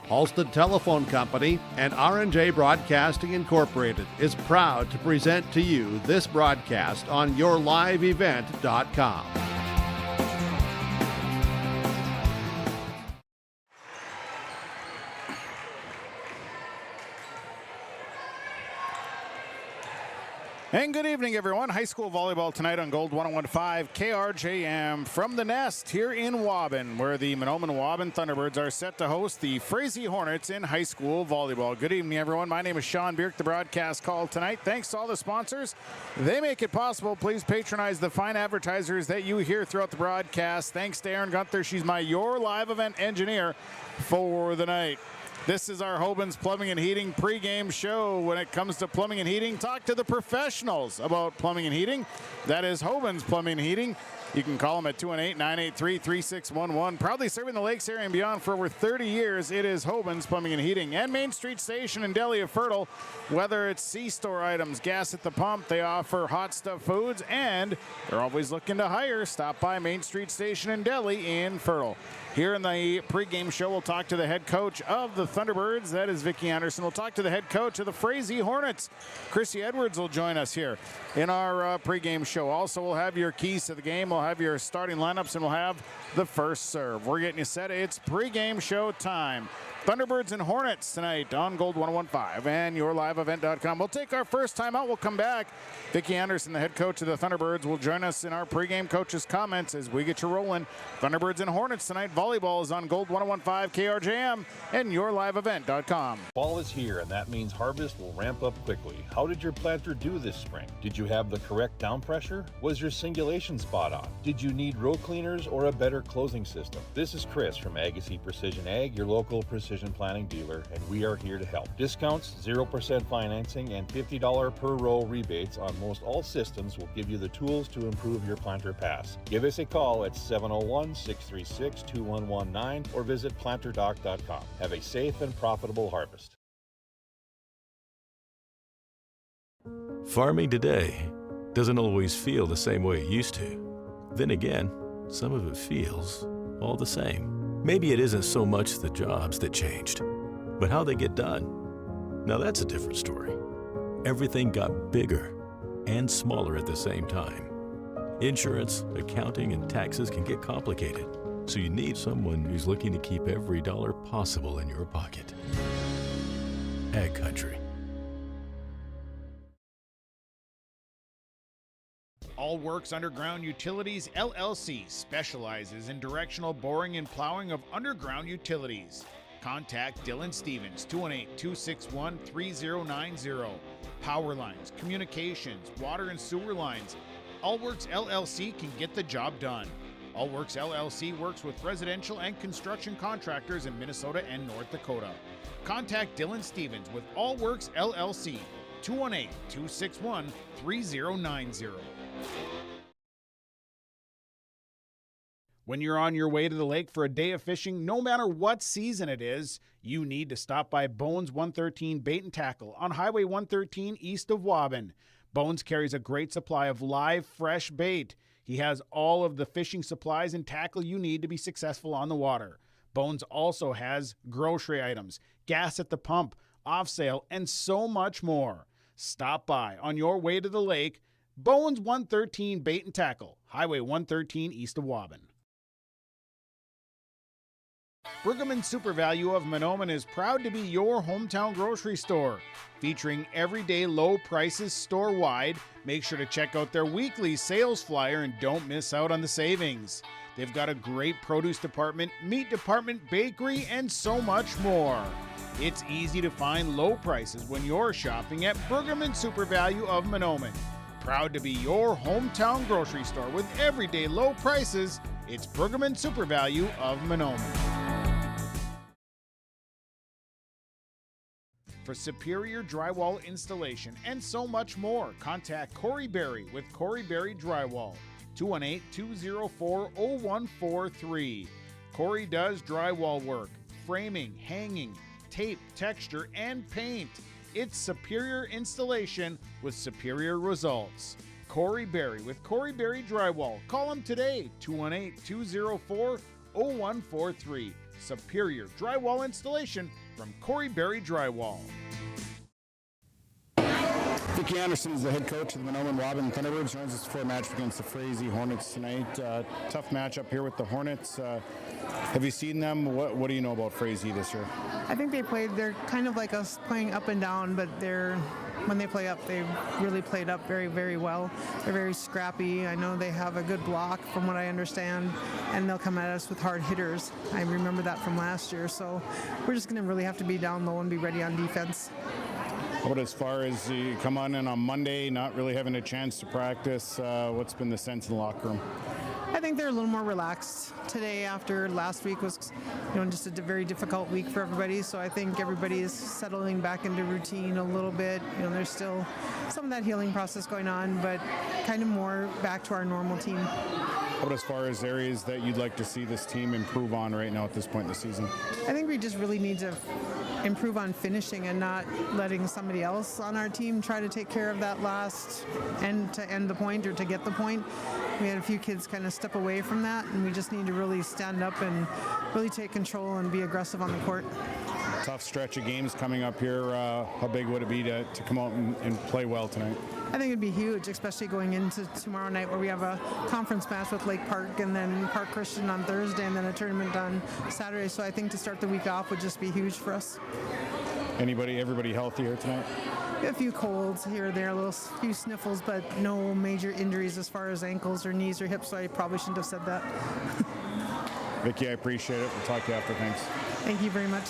Halstead Telephone Company and R&J Broadcasting Incorporated is proud to present to you this broadcast on yourliveevent.com. And good evening, everyone. High school volleyball tonight on Gold 101.5 KRJM from the Nest here in Waubun, where the Mahnomen-Waubun Thunderbirds are set to host the Frazee Hornets in high school volleyball. Good evening, everyone. My name is Sean Bierk, the broadcast call tonight. Thanks to all the sponsors. They make it possible. Please patronize the fine advertisers that you hear throughout the broadcast. Thanks to Erin Gunther. She's my Your Live Event engineer for the night. This is our Hoban's Plumbing and Heating pregame show. When it comes to plumbing and heating, talk to the professionals about plumbing and heating. That is Hoban's Plumbing and Heating. You can call them at 218-983-3611. Proudly serving the Lakes area and beyond for over 30 years, it is Hoban's Plumbing and Heating. And Main Street Station in Delhi of Fertile. Whether it's C-store items, gas at the pump, they offer hot stuff foods, and they're always looking to hire. Stop by Main Street Station in Delhi in Fertile. Here in the pregame show, we'll talk to the head coach of the Thunderbirds. That is Vicki Anderson. We'll talk to the head coach of the Frazee Hornets. Chrissy Edwards will join us here in our pregame show. Also, we'll have your keys to the game. We'll have your starting lineups, and we'll have the first serve. We're getting you set. It's pregame show time. Thunderbirds and Hornets tonight on Gold 101.5 and yourliveevent.com. We'll take our first time out. We'll come back. Vicki Anderson, the head coach of the Thunderbirds, will join us in our pregame coaches' comments as we get you rolling. Thunderbirds and Hornets tonight. Volleyball is on Gold 101.5 KRJM and yourliveevent.com. Fall is here, and that means harvest will ramp up quickly. How did your planter do this spring? Did you have the correct down pressure? Was your singulation spot on? Did you need row cleaners or a better closing system? This is Chris from Agassiz Precision Ag, your local precision planting dealer, and we are here to help. Discounts, 0% financing, and $50 per row rebates on most all systems will give you the tools to improve your planter pass. Give us a call at 701-636-2119 or visit planterdoc.com. Have a safe and profitable harvest. Farming today doesn't always feel the same way it used to. Then again, some of it feels all the same. Maybe it isn't so much the jobs that changed, but how they get done. Now that's a different story. Everything got bigger and smaller at the same time. Insurance, accounting, and taxes can get complicated, so you need someone who's looking to keep every dollar possible in your pocket. Ag Country. All Works Underground Utilities, LLC specializes in directional boring and plowing of underground utilities. Contact Dylan Stevens, 218-261-3090. Power lines, communications, water and sewer lines. All Works LLC can get the job done. All Works LLC works with residential and construction contractors in Minnesota and North Dakota. Contact Dylan Stevens with All Works LLC, 218-261-3090. When you're on your way to the lake for a day of fishing, no matter what season it is, you need to stop by Bones 113 Bait and Tackle on Highway 113 east of Waubun. Bones carries a great supply of live, fresh bait. He has all of the fishing supplies and tackle you need to be successful on the water. Bones also has grocery items, gas at the pump, off sale, and so much more. Stop by on your way to the lake. Bones 113 Bait and Tackle, Highway 113 east of Waubun. Pregame Super Value of Mahnomen is proud to be your hometown grocery store. Featuring everyday low prices store-wide, make sure to check out their weekly sales flyer and don't miss out on the savings. They've got a great produce department, meat department, bakery, and so much more. It's easy to find low prices when you're shopping at Pregame Super Value of Mahnomen. Proud to be your hometown grocery store with everyday low prices. It's Pregame Super Value of Mahnomen. For superior drywall installation and so much more, contact Corey Berry with Corey Berry Drywall, 218-204-0143. Corey does drywall work, framing, hanging, tape, texture, and paint. It's superior installation with superior results. Corey Berry with Corey Berry Drywall. Call him today, 218-204-0143. 0143. Superior drywall installation from Corey Berry Drywall. Vicki Anderson is the head coach of the Mahnomen-Waubun Thunderbirds. Joins us for a match against the Frazee Hornets tonight. Tough matchup here with the Hornets. Have you seen them? What do you know about Frazee this year? I think they're kind of like us, playing up and down, but when they play up, they really played up very, very well. They're very scrappy. I know they have a good block from what I understand, and they'll come at us with hard hitters. I remember that from last year, so we're just going to really have to be down low and be ready on defense. But as far as you come on in on Monday, not really having a chance to practice, what's been the sense in the locker room? I think they're a little more relaxed today after last week was, just a very difficult week for everybody. So I think everybody is settling back into routine a little bit. There's still some of that healing process going on, but kind of more back to our normal team. But as far as areas that you'd like to see this team improve on right now at this point in the season? I think we just really need to improve on finishing and not letting somebody else on our team try to take care of that last end to end the point or to get the point. We had a few kids kind of step away from that, and we just need to really stand up and really take control and be aggressive on the court. Tough stretch of games coming up here. How big would it be to come out and play well tonight? I think it'd be huge, especially going into tomorrow night where we have a conference match with Lake Park and then Park Christian on Thursday and then a tournament on Saturday. So I think to start the week off would just be huge for us. Everybody healthy here tonight? A few colds here or there, few sniffles, but no major injuries as far as ankles or knees or hips, so I probably shouldn't have said that. Vicki, I appreciate it. We'll talk to you after. Thanks. Thank you very much.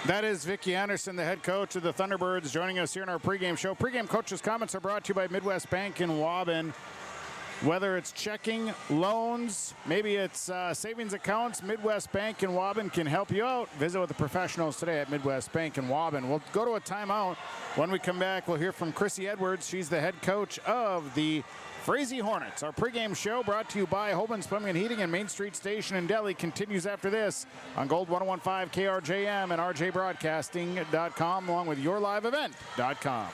That is Vicki Anderson, the head coach of the Thunderbirds, joining us here in our pregame show. Pregame coaches' comments are brought to you by Midwest Bank in Waubun. Whether it's checking, loans, maybe it's savings accounts, Midwest Bank in Waubun can help you out. Visit with the professionals today at Midwest Bank in Waubun. We'll go to a timeout. When we come back, we'll hear from Chrissy Edwards. She's the head coach of the Frazee Hornets. Our pregame show brought to you by Hoban's Plumbing and Heating and Main Street Station in Delhi continues after this on Gold 1015 KRJM and RJBroadcasting.com along with YourLiveEvent.com.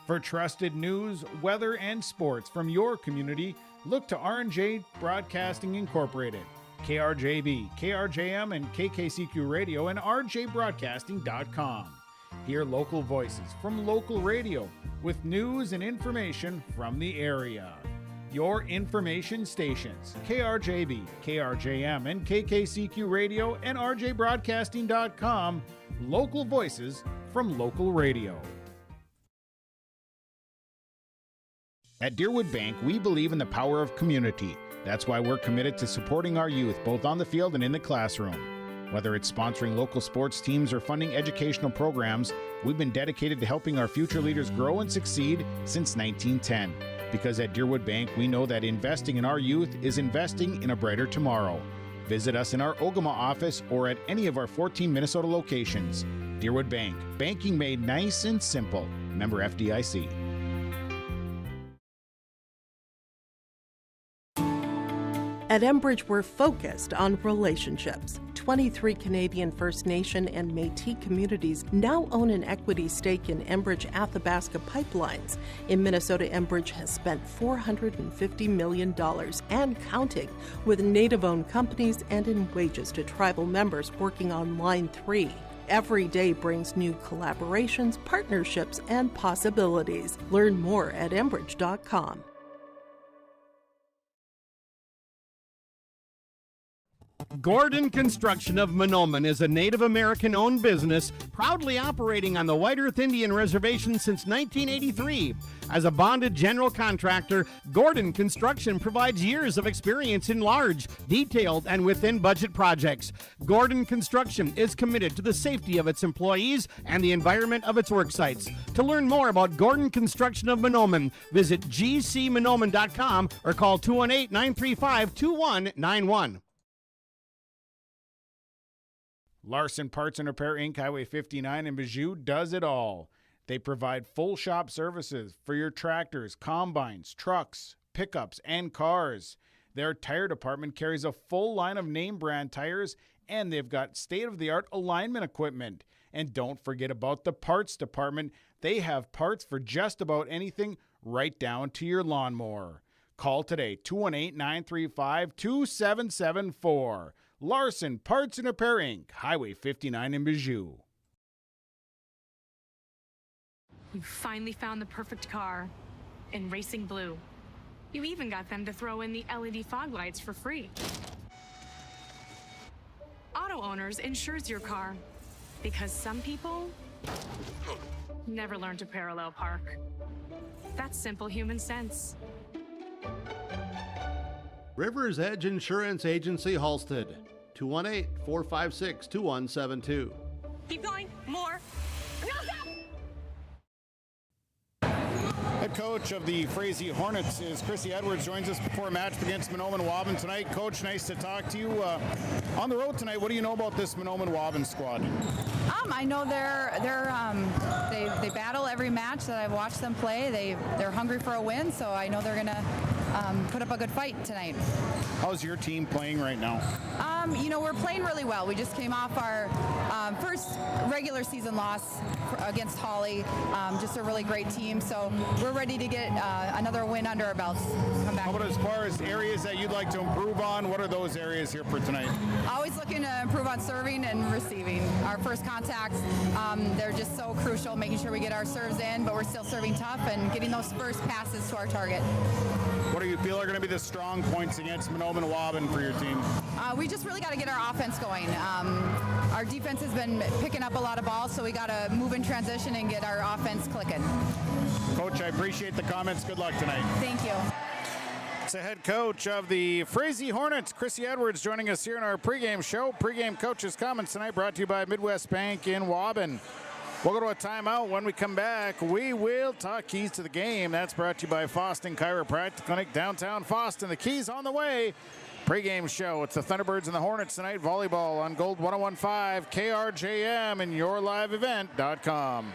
For trusted news, weather, and sports from your community, look to R&J Broadcasting Incorporated. KRJB, KRJM, and KKCQ Radio and RJBroadcasting.com. Hear local voices from local radio with news and information from the area. Your information stations, KRJB, KRJM, and KKCQ Radio and RJBroadcasting.com. Local voices from local radio. At Deerwood Bank, we believe in the power of community. That's why we're committed to supporting our youth both on the field and in the classroom. Whether it's sponsoring local sports teams or funding educational programs, we've been dedicated to helping our future leaders grow and succeed since 1910. Because at Deerwood Bank, we know that investing in our youth is investing in a brighter tomorrow. Visit us in our Ogama office or at any of our 14 Minnesota locations. Deerwood Bank, banking made nice and simple. Member FDIC. At Enbridge, we're focused on relationships. 23 Canadian First Nation and Métis communities now own an equity stake in Enbridge Athabasca Pipelines. In Minnesota, Enbridge has spent $450 million and counting with Native-owned companies and in wages to tribal members working on Line 3. Every day brings new collaborations, partnerships, and possibilities. Learn more at Enbridge.com. Gordon Construction of Mahnomen is a Native American-owned business proudly operating on the White Earth Indian Reservation since 1983. As a bonded general contractor, Gordon Construction provides years of experience in large, detailed, and within-budget projects. Gordon Construction is committed to the safety of its employees and the environment of its work sites. To learn more about Gordon Construction of Mahnomen, visit gcmahnomen.com or call 218-935-2191. Larson Parts and Repair Inc., Highway 59 in Bijou does it all. They provide full shop services for your tractors, combines, trucks, pickups, and cars. Their tire department carries a full line of name brand tires, and they've got state-of-the-art alignment equipment. And don't forget about the parts department. They have parts for just about anything, right down to your lawnmower. Call today, 218-935-2774. Larson Parts and Repair Inc., Highway 59 in Bijou. You finally found the perfect car in racing blue. You even got them to throw in the LED fog lights for free. Auto Owners insures your car because some people never learn to parallel park. That's simple human sense. River's Edge Insurance Agency, Halstead, 218-456-2172. Keep going, more. Head coach of the Frazee Hornets is Chrissy Edwards. Joins us before a match against Mahnomen-Waubun tonight. Coach, nice to talk to you. On the road tonight, what do you know about this Mahnomen-Waubun squad? I know they battle every match that I've watched them play. They're hungry for a win, so I know they're gonna put up a good fight tonight. How's your team playing right now? We're playing really well. We just came off our first regular season loss against Holly. Just a really great team, so we're ready to get another win under our belts. Come back. How about as far as areas that you'd like to improve on? What are those areas here for tonight? Always looking to improve on serving and receiving. Our first contacts, they're just so crucial, making sure we get our serves in, but we're still serving tough and getting those first passes to our target. What do you feel are going to be the strong points against Mahnomen-Waubun for your team? We just really got to get our offense going. Our defense has been picking up a lot of balls, so we got to move in transition and get our offense clicking. Coach, I appreciate the comments. Good luck tonight. Thank you. It's the head coach of the Frazee Hornets, Chrissy Edwards, joining us here in our pregame show. Pregame coaches' comments tonight brought to you by Midwest Bank in Waubun. We'll go to a timeout. When we come back, we will talk keys to the game. That's brought to you by Foston Chiropractic Clinic, downtown Foston. The keys on the way. Pregame show. It's the Thunderbirds and the Hornets tonight. Volleyball on Gold 101.5, KRJM, and YourLiveEvent.com.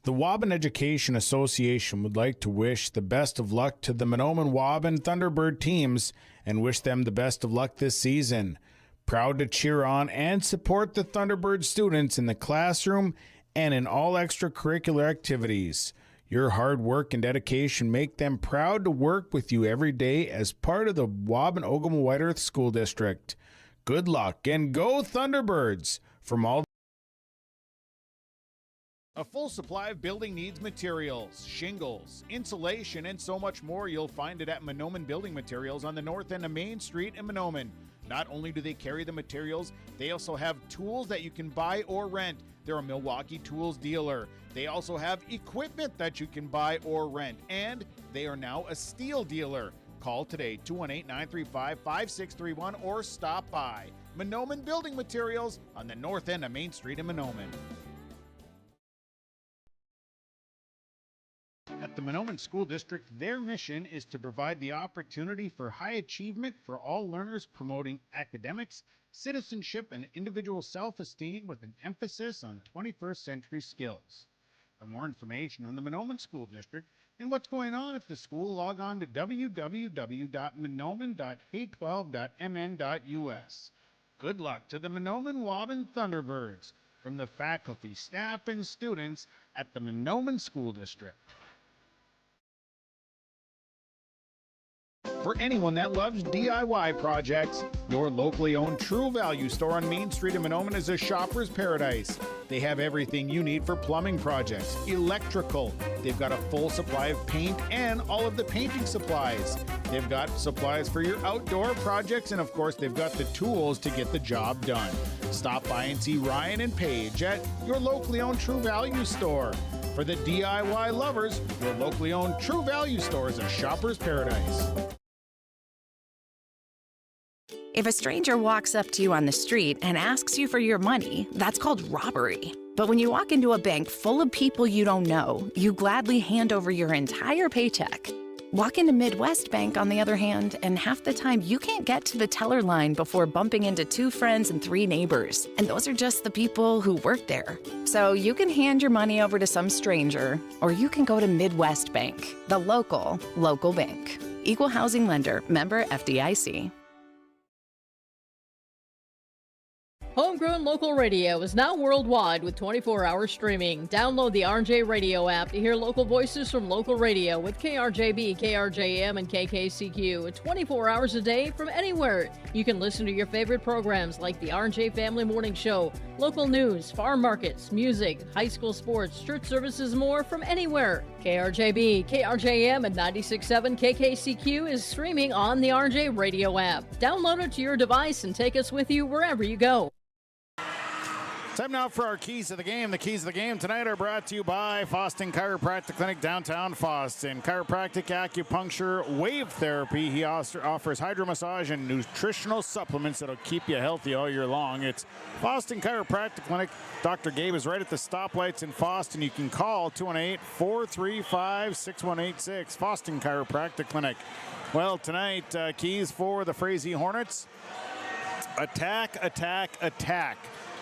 The Waubun Education Association would like to wish the best of luck to the Mahnomen-Waubun Thunderbird teams and wish them the best of luck this season. Proud to cheer on and support the Thunderbird students in the classroom and in all extracurricular activities. Your hard work and dedication make them proud to work with you every day as part of the Waubun-Ogama-White Earth School District. Good luck and go Thunderbirds! From all a full supply of building needs materials, shingles, insulation, and so much more. You'll find it at Mahnomen Building Materials on the north end of Main Street in Mahnomen. Not only do they carry the materials, they also have tools that you can buy or rent. They're a Milwaukee Tools dealer. They also have equipment that you can buy or rent, and they are now a steel dealer. Call today, 218-935-5631, or stop by Mahnomen Building Materials on the north end of Main Street in Mahnomen. At the Mahnomen School District, their mission is to provide the opportunity for high achievement for all learners, promoting academics, citizenship, and individual self-esteem with an emphasis on 21st century skills. For more information on the Mahnomen School District and what's going on at the school, log on to www.mahnomen.k12.mn.us. Good luck to the Mahnomen-Waubun Thunderbirds from the faculty, staff, and students at the Mahnomen School District. For anyone that loves DIY projects, your locally owned True Value store on Main Street in Mahnomen is a shopper's paradise. They have everything you need for plumbing projects, electrical. They've got a full supply of paint and all of the painting supplies. They've got supplies for your outdoor projects, and of course, they've got the tools to get the job done. Stop by and see Ryan and Paige at your locally owned True Value store. For the DIY lovers, your locally owned True Value store is a shopper's paradise. If a stranger walks up to you on the street and asks you for your money, that's called robbery. But when you walk into a bank full of people you don't know, you gladly hand over your entire paycheck. Walk into Midwest Bank, on the other hand, and half the time you can't get to the teller line before bumping into 2 friends and 3 neighbors. And those are just the people who work there. So you can hand your money over to some stranger, or you can go to Midwest Bank, the local bank. Equal housing lender, member FDIC. Homegrown local radio is now worldwide with 24-hour streaming. Download the RJ Radio app to hear local voices from local radio with KRJB, KRJM, and KKCQ 24 hours a day from anywhere. You can listen to your favorite programs like the RJ Family Morning Show, local news, farm markets, music, high school sports, church services, more from anywhere. KRJB, KRJM, and 96.7 KKCQ is streaming on the RJ Radio app. Download it to your device and take us with you wherever you go. Time now for our keys of the game. The keys of the game tonight are brought to you by Foston Chiropractic Clinic, downtown Foston. Chiropractic, acupuncture, wave therapy. He offers hydromassage and nutritional supplements that'll keep you healthy all year long. It's Foston Chiropractic Clinic. Dr. Gabe is right at the stoplights in Foston. You can call 218-435-6186. Foston Chiropractic Clinic. Well, tonight, keys for the Frazee Hornets. Attack, attack, attack.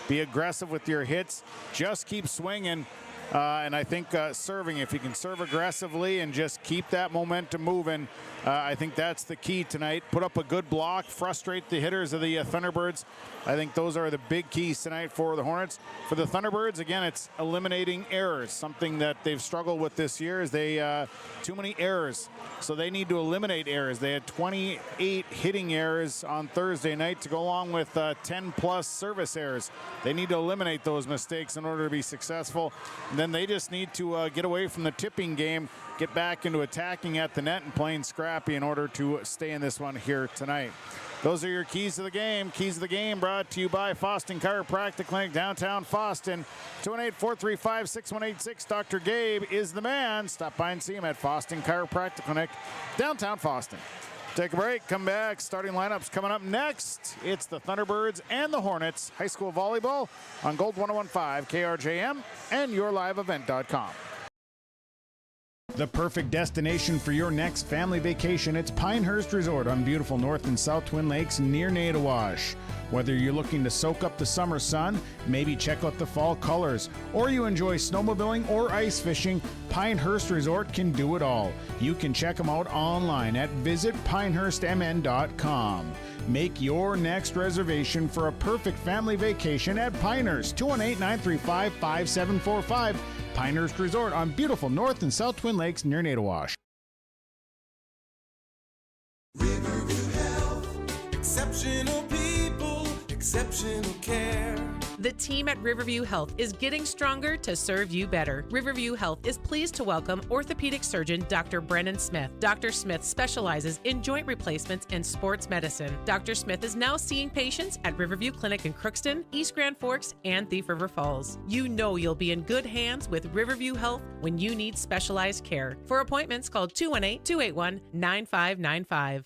Be aggressive with your hits. Just keep swinging. And I think serving, if you can serve aggressively and just keep that momentum moving, I think that's the key tonight. Put up a good block, frustrate the hitters of the Thunderbirds. I think those are the big keys tonight for the Hornets. For the Thunderbirds, again, it's eliminating errors. Something that they've struggled with this year is they too many errors. So they need to eliminate errors. They had 28 hitting errors on Thursday night to go along with 10-plus service errors. They need to eliminate those mistakes in order to be successful. And then they just need to get away from the tipping game, get back into attacking at the net and playing scrappy in order to stay in this one here tonight. Those are your keys to the game. Keys of the game brought to you by Foston Chiropractic Clinic, downtown Foston. 218-435-6186. Dr. Gabe is the man. Stop by and see him at Foston Chiropractic Clinic, downtown Foston. Take a break, come back. Starting lineups coming up next. It's the Thunderbirds and the Hornets. High school volleyball on Gold 101.5 KRJM and yourliveevent.com. The perfect destination for your next family vacation, it's Pinehurst Resort on beautiful North and South Twin Lakes near Nadawash. Whether you're looking to soak up the summer sun, maybe check out the fall colors, or you enjoy snowmobiling or ice fishing, Pinehurst Resort can do it all. You can check them out online at visitpinehurstmn.com. Make your next reservation for a perfect family vacation at Pinehurst, 218-935-5745. Pinehurst Resort on beautiful North and South Twin Lakes near Nadawash. Riverview Health, exceptional people, exceptional care. The team at Riverview Health is getting stronger to serve you better. Riverview Health is pleased to welcome orthopedic surgeon Dr. Brennan Smith. Dr. Smith specializes in joint replacements and sports medicine. Dr. Smith is now seeing patients at Riverview Clinic in Crookston, East Grand Forks, and Thief River Falls. You know you'll be in good hands with Riverview Health when you need specialized care. For appointments, call 218-281-9595.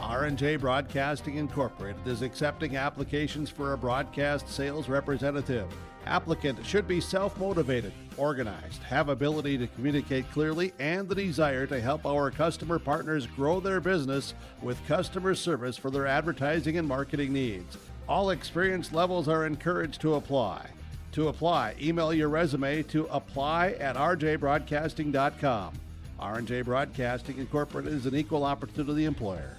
R&J Broadcasting Incorporated is accepting applications for a broadcast sales representative. Applicant should be self-motivated, organized, have ability to communicate clearly, and the desire to help our customer partners grow their business with customer service for their advertising and marketing needs. All experience levels are encouraged to apply. To apply, email your resume to apply@rjbroadcasting.com. R&J Broadcasting Incorporated is an equal opportunity employer.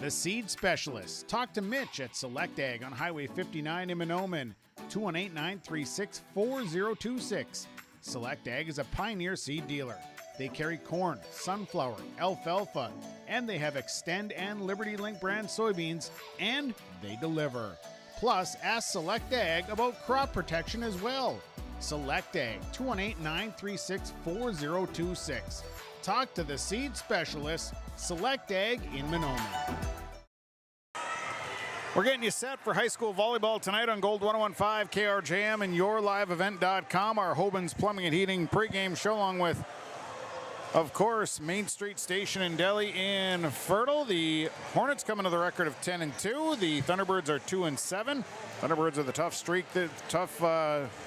The Seed Specialist. Talk to Mitch at Select Ag on Highway 59 in Mahnomen, 218-936-4026. Select Ag is a Pioneer seed dealer. They carry corn, sunflower, alfalfa, and they have Extend and Liberty Link brand soybeans, and they deliver. Plus, ask Select Ag about crop protection as well. Select Ag, 218-936-4026. Talk to the Seed Specialist, Select Ag in Mahnomen. We're getting you set for high school volleyball tonight on Gold 101.5 KRJM and yourliveevent.com. Our Hoban's Plumbing and Heating pregame show, along with, of course, Main Street Station and Deli in Fertile. The Hornets coming to the record of 10-2. The Thunderbirds are 2-7. Thunderbirds are the tough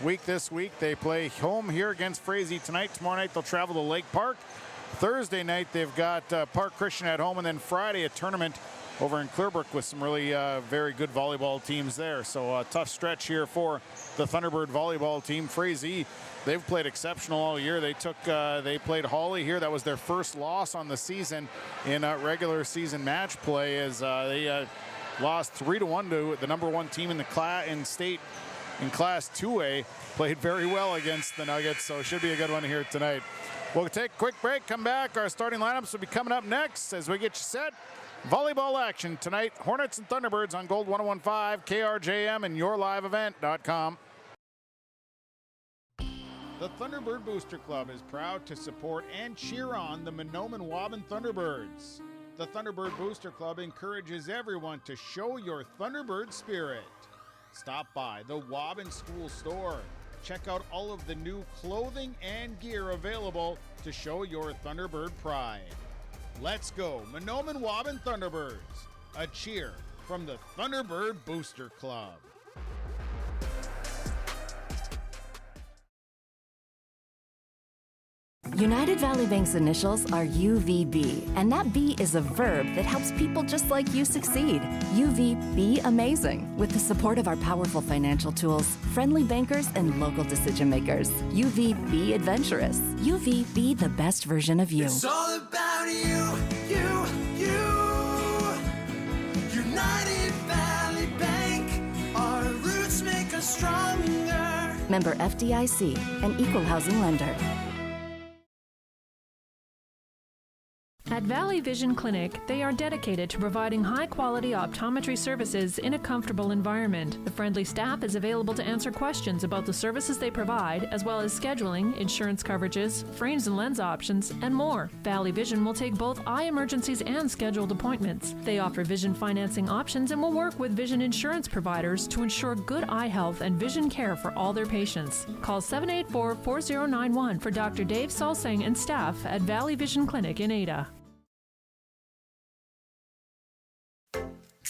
week this week. They play home here against Frazee tonight. Tomorrow night they'll travel to Lake Park. Thursday night they've got Park Christian at home, and then Friday a tournament over in Clearbrook with some really very good volleyball teams there. So a tough stretch here for the Thunderbird volleyball team. Frazee, they've played exceptional all year. They played Hawley here. That was their first loss on the season in regular season match play, as they lost 3-1 to the #1 team in the state in Class 2A. Played very well against the Nuggets, so it should be a good one here tonight. We'll take a quick break, come back. Our starting lineups will be coming up next as we get you set. Volleyball action tonight. Hornets and Thunderbirds on Gold 101.5, KRJM, and YourLiveEvent.com. The Thunderbird Booster Club is proud to support and cheer on the Mahnomen-Waubun Thunderbirds. The Thunderbird Booster Club encourages everyone to show your Thunderbird spirit. Stop by the Waubun School Store. Check out all of the new clothing and gear available to show your Thunderbird pride. Let's go, Mahnomen-Waubun Thunderbirds. A cheer from the Thunderbird Booster Club. United Valley Bank's initials are UVB, and that B is a verb that helps people just like you succeed. UVB amazing, with the support of our powerful financial tools, friendly bankers, and local decision makers. UVB adventurous. UVB the best version of you. It's all about you. United Valley Bank, our roots make us stronger. Member FDIC, an equal housing lender. At Valley Vision Clinic, they are dedicated to providing high-quality optometry services in a comfortable environment. The friendly staff is available to answer questions about the services they provide, as well as scheduling, insurance coverages, frames and lens options, and more. Valley Vision will take both eye emergencies and scheduled appointments. They offer vision financing options and will work with vision insurance providers to ensure good eye health and vision care for all their patients. Call 784-4091 for Dr. Dave Salsing and staff at Valley Vision Clinic in Ada.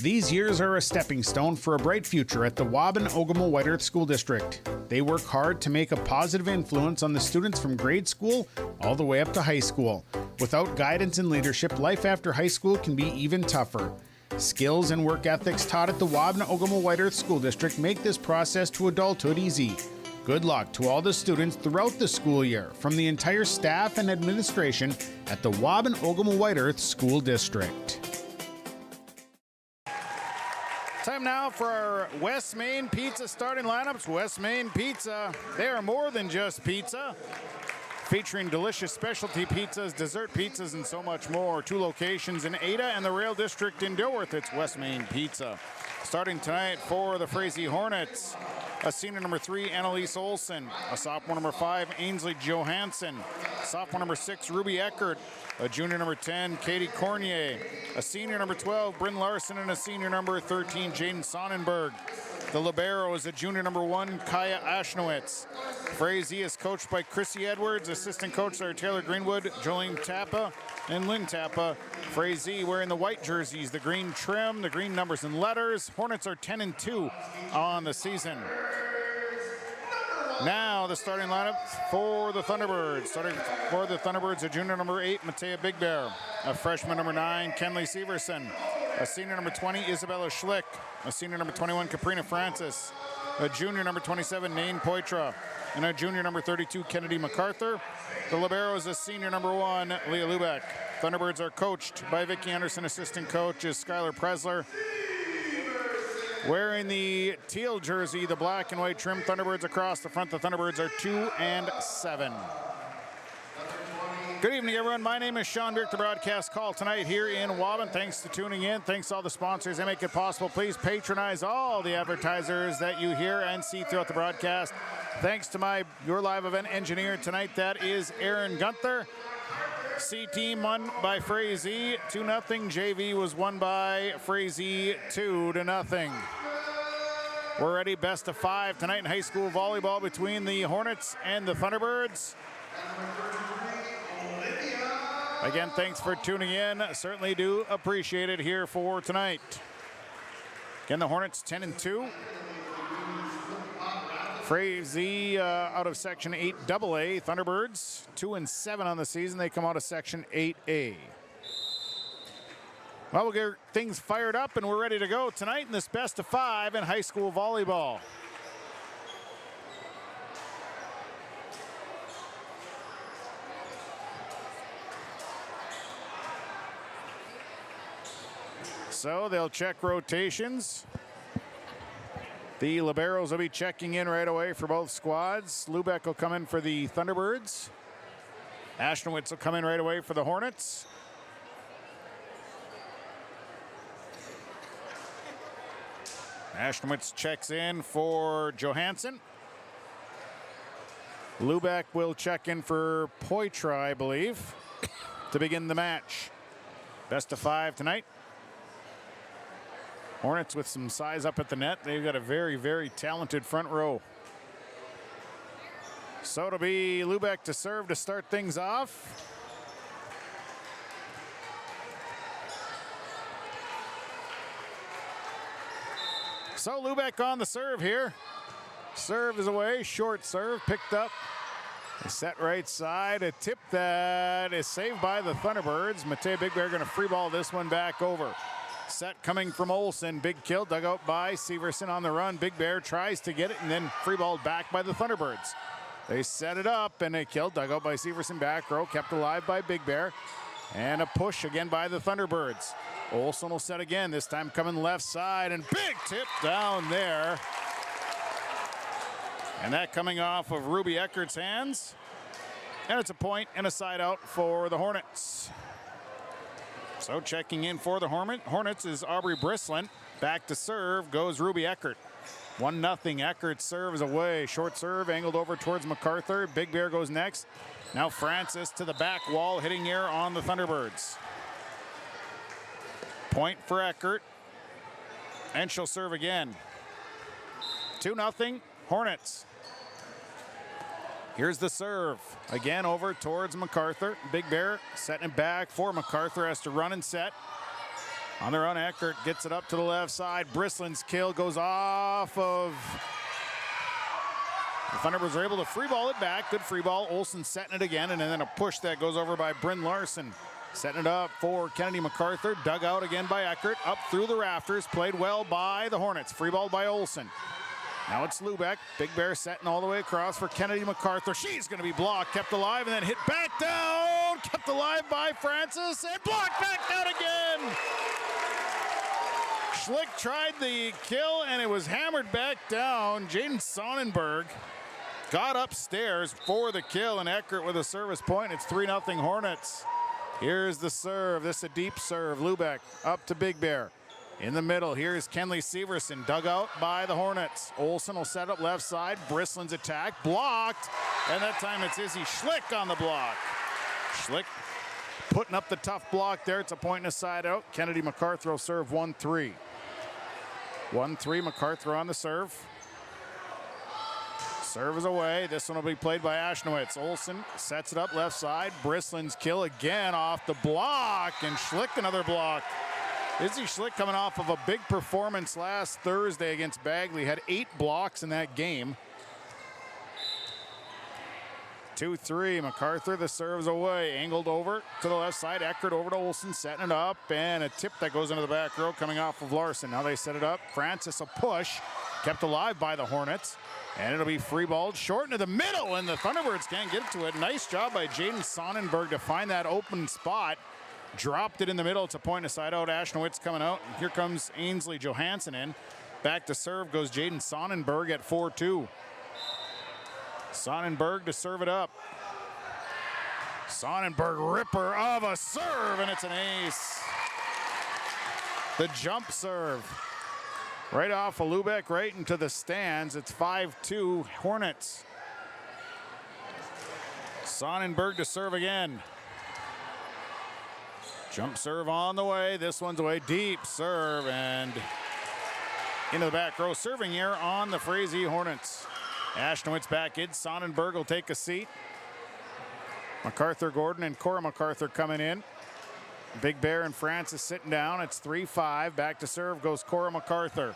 These years are a stepping stone for a bright future at the Waubun-Ogama-White Earth School District. They work hard to make a positive influence on the students from grade school all the way up to high school. Without guidance and leadership, life after high school can be even tougher. Skills and work ethics taught at the Waubun-Ogama-White Earth School District make this process to adulthood easy. Good luck to all the students throughout the school year from the entire staff and administration at the Waubun-Ogama-White Earth School District. Time now for our West Main Pizza starting lineups. West Main Pizza, they are more than just pizza. Featuring delicious specialty pizzas, dessert pizzas, and so much more. 2 locations in Ada and the Rail District in Dilworth. It's West Main Pizza. Starting tonight for the Frazee Hornets, a senior number 3, Annalise Olson. A sophomore number 5, Ainsley Johansson. Sophomore number 6, Ruby Eckert. A junior number 10, Katie Cornier. A senior number 12, Bryn Larson. And a senior number 13, Jaden Sonnenberg. The libero is a junior number 1, Kaya Ashnowitz. Frazee is coached by Chrissy Edwards. Assistant coaches are Taylor Greenwood, Jolene Tappa, and Lynn Tappa. Frazee wearing the white jerseys, the green trim, the green numbers and letters. Hornets are 10-2 on the season. Now the starting lineup for the Thunderbirds. Starting for the Thunderbirds, a junior number 8, Matea Big Bear. A freshman number 9, Kenley Severson. A senior number 20, Isabella Schlick. A senior number 21, Caprina Francis. A junior number 27, Nain Poitra. And a junior number 32, Kennedy MacArthur. The libero is a senior number 1, Leah Lubeck. Thunderbirds are coached by Vicki Anderson. Assistant coach is Skylar Presler. Wearing the teal jersey, the black and white trim, Thunderbirds across the front. The Thunderbirds are 2-7. Good evening, everyone. My name is Sean Birk, the broadcast call tonight here in Waubun. Thanks for tuning in. Thanks to all the sponsors that make it possible. Please patronize all the advertisers that you hear and see throughout the broadcast. Thanks to my Your Live Event engineer tonight. That is Aaron Gunther. C-Team won by Frazee 2-0. JV was won by Frazee 2-0. We're ready, best of 5 tonight in high school volleyball between the Hornets and the Thunderbirds. Again, thanks for tuning in. Certainly do appreciate it here for tonight. Again, the Hornets 10-2. Frazee out of Section 8 AA. Thunderbirds 2-7 on the season. They come out of Section 8A. Well, we'll get things fired up and we're ready to go tonight in this best of 5 in high school volleyball. So they'll check rotations. The liberos will be checking in right away for both squads. Lubeck will come in for the Thunderbirds. Ashnowitz will come in right away for the Hornets. Ashnowitz checks in for Johansson. Lubeck will check in for Poitra, I believe, to begin the match. Best of 5 tonight. Hornets with some size up at the net. They've got a very, very talented front row. So it'll be Lubeck to serve to start things off. So Lubeck on the serve here. Serve is away, short serve, picked up. A set right side, a tip that is saved by the Thunderbirds. Matej Big Bear gonna free ball this one back over. Set coming from Olsen, big kill, dug out by Severson on the run. Big Bear tries to get it and then free balled back by the Thunderbirds. They set it up and a kill, dug out by Severson, back row, kept alive by Big Bear. And a push again by the Thunderbirds. Olsen will set again, this time coming left side and big tip down there. And that coming off of Ruby Eckert's hands. And it's a point and a side out for the Hornets. So checking in for the Hornets is Aubrey Brislin. Back to serve goes Ruby Eckert. 1-0. Eckert serves away. Short serve angled over towards MacArthur. Big Bear goes next. Now Francis to the back wall, hitting air on the Thunderbirds. Point for Eckert. And she'll serve again. 2-0 Hornets. Here's the serve. Again over towards MacArthur. Big Bear setting it back for MacArthur. Has to run and set. On the run, Eckert gets it up to the left side. Brislin's kill goes off of. The Thunderbirds are able to free ball it back. Good free ball. Olsen setting it again. And then a push that goes over by Bryn Larson. Setting it up for Kennedy MacArthur. Dug out again by Eckert. Up through the rafters. Played well by the Hornets. Free ball by Olsen. Now it's Lubeck. Big Bear setting all the way across for Kennedy MacArthur. She's going to be blocked, kept alive, and then hit back down. Kept alive by Francis, and blocked back down again. Schlick tried the kill, and it was hammered back down. Jaden Sonnenberg got upstairs for the kill, and Eckert with a service point. It's 3-0 Hornets. Here's the serve. This is a deep serve. Lubeck up to Big Bear. In the middle, here's Kenley Severson, dug out by the Hornets. Olsen will set up left side. Brislin's attack, blocked. And that time it's Izzy Schlick on the block. Schlick putting up the tough block there. It's a point and a side out. Kennedy MacArthur will serve 1-3. 1-3, MacArthur on the serve. Serve is away. This one will be played by Ashnowitz. Olsen sets it up left side. Brislin's kill again off the block. And Schlick another block. Izzy Schlick coming off of a big performance last Thursday against Bagley. Had 8 blocks in that game. 2-3, MacArthur, the serves away. Angled over to the left side. Eckert over to Olsen, setting it up. And a tip that goes into the back row coming off of Larson. Now they set it up. Francis a push. Kept alive by the Hornets. And it'll be free balled short into the middle. And the Thunderbirds can't get to it. Nice job by Jaden Sonnenberg to find that open spot. Dropped it in the middle. It's a point aside out. Ashnowitz coming out. And here comes Ainsley Johansson in. Back to serve goes Jaden Sonnenberg at 4-2. Sonnenberg to serve it up. Sonnenberg ripper of a serve, and it's an ace. The jump serve. Right off of Lubeck, right into the stands. It's 5-2 Hornets. Sonnenberg to serve again. Jump serve on the way. This one's away. Deep serve and into the back row. Serving here on the Frazee Hornets. Ashnowitz back in. Sonnenberg will take a seat. MacArthur Gordon and Cora MacArthur coming in. Big Bear and Francis sitting down. It's 3-5. Back to serve goes Cora MacArthur.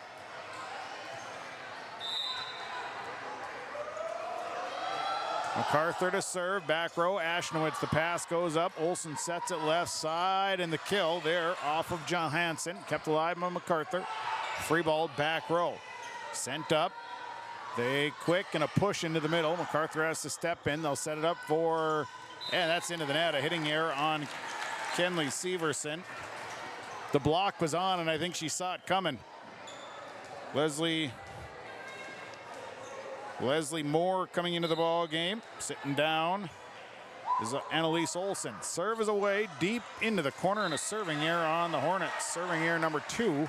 MacArthur to serve, back row, Ashnowitz, the pass goes up, Olsen sets it left side, and the kill there off of Johansson, kept alive by MacArthur. Free ball, back row, sent up, they quick and a push into the middle. MacArthur has to step in, they'll set it up for, and that's into the net, a hitting error on Kenley Severson. The block was on, and I think she saw it coming. Leslie Moore coming into the ball game. Sitting down is Annalise Olsen. Serve is away deep into the corner, and a serving error on the Hornets. Serving error number 2.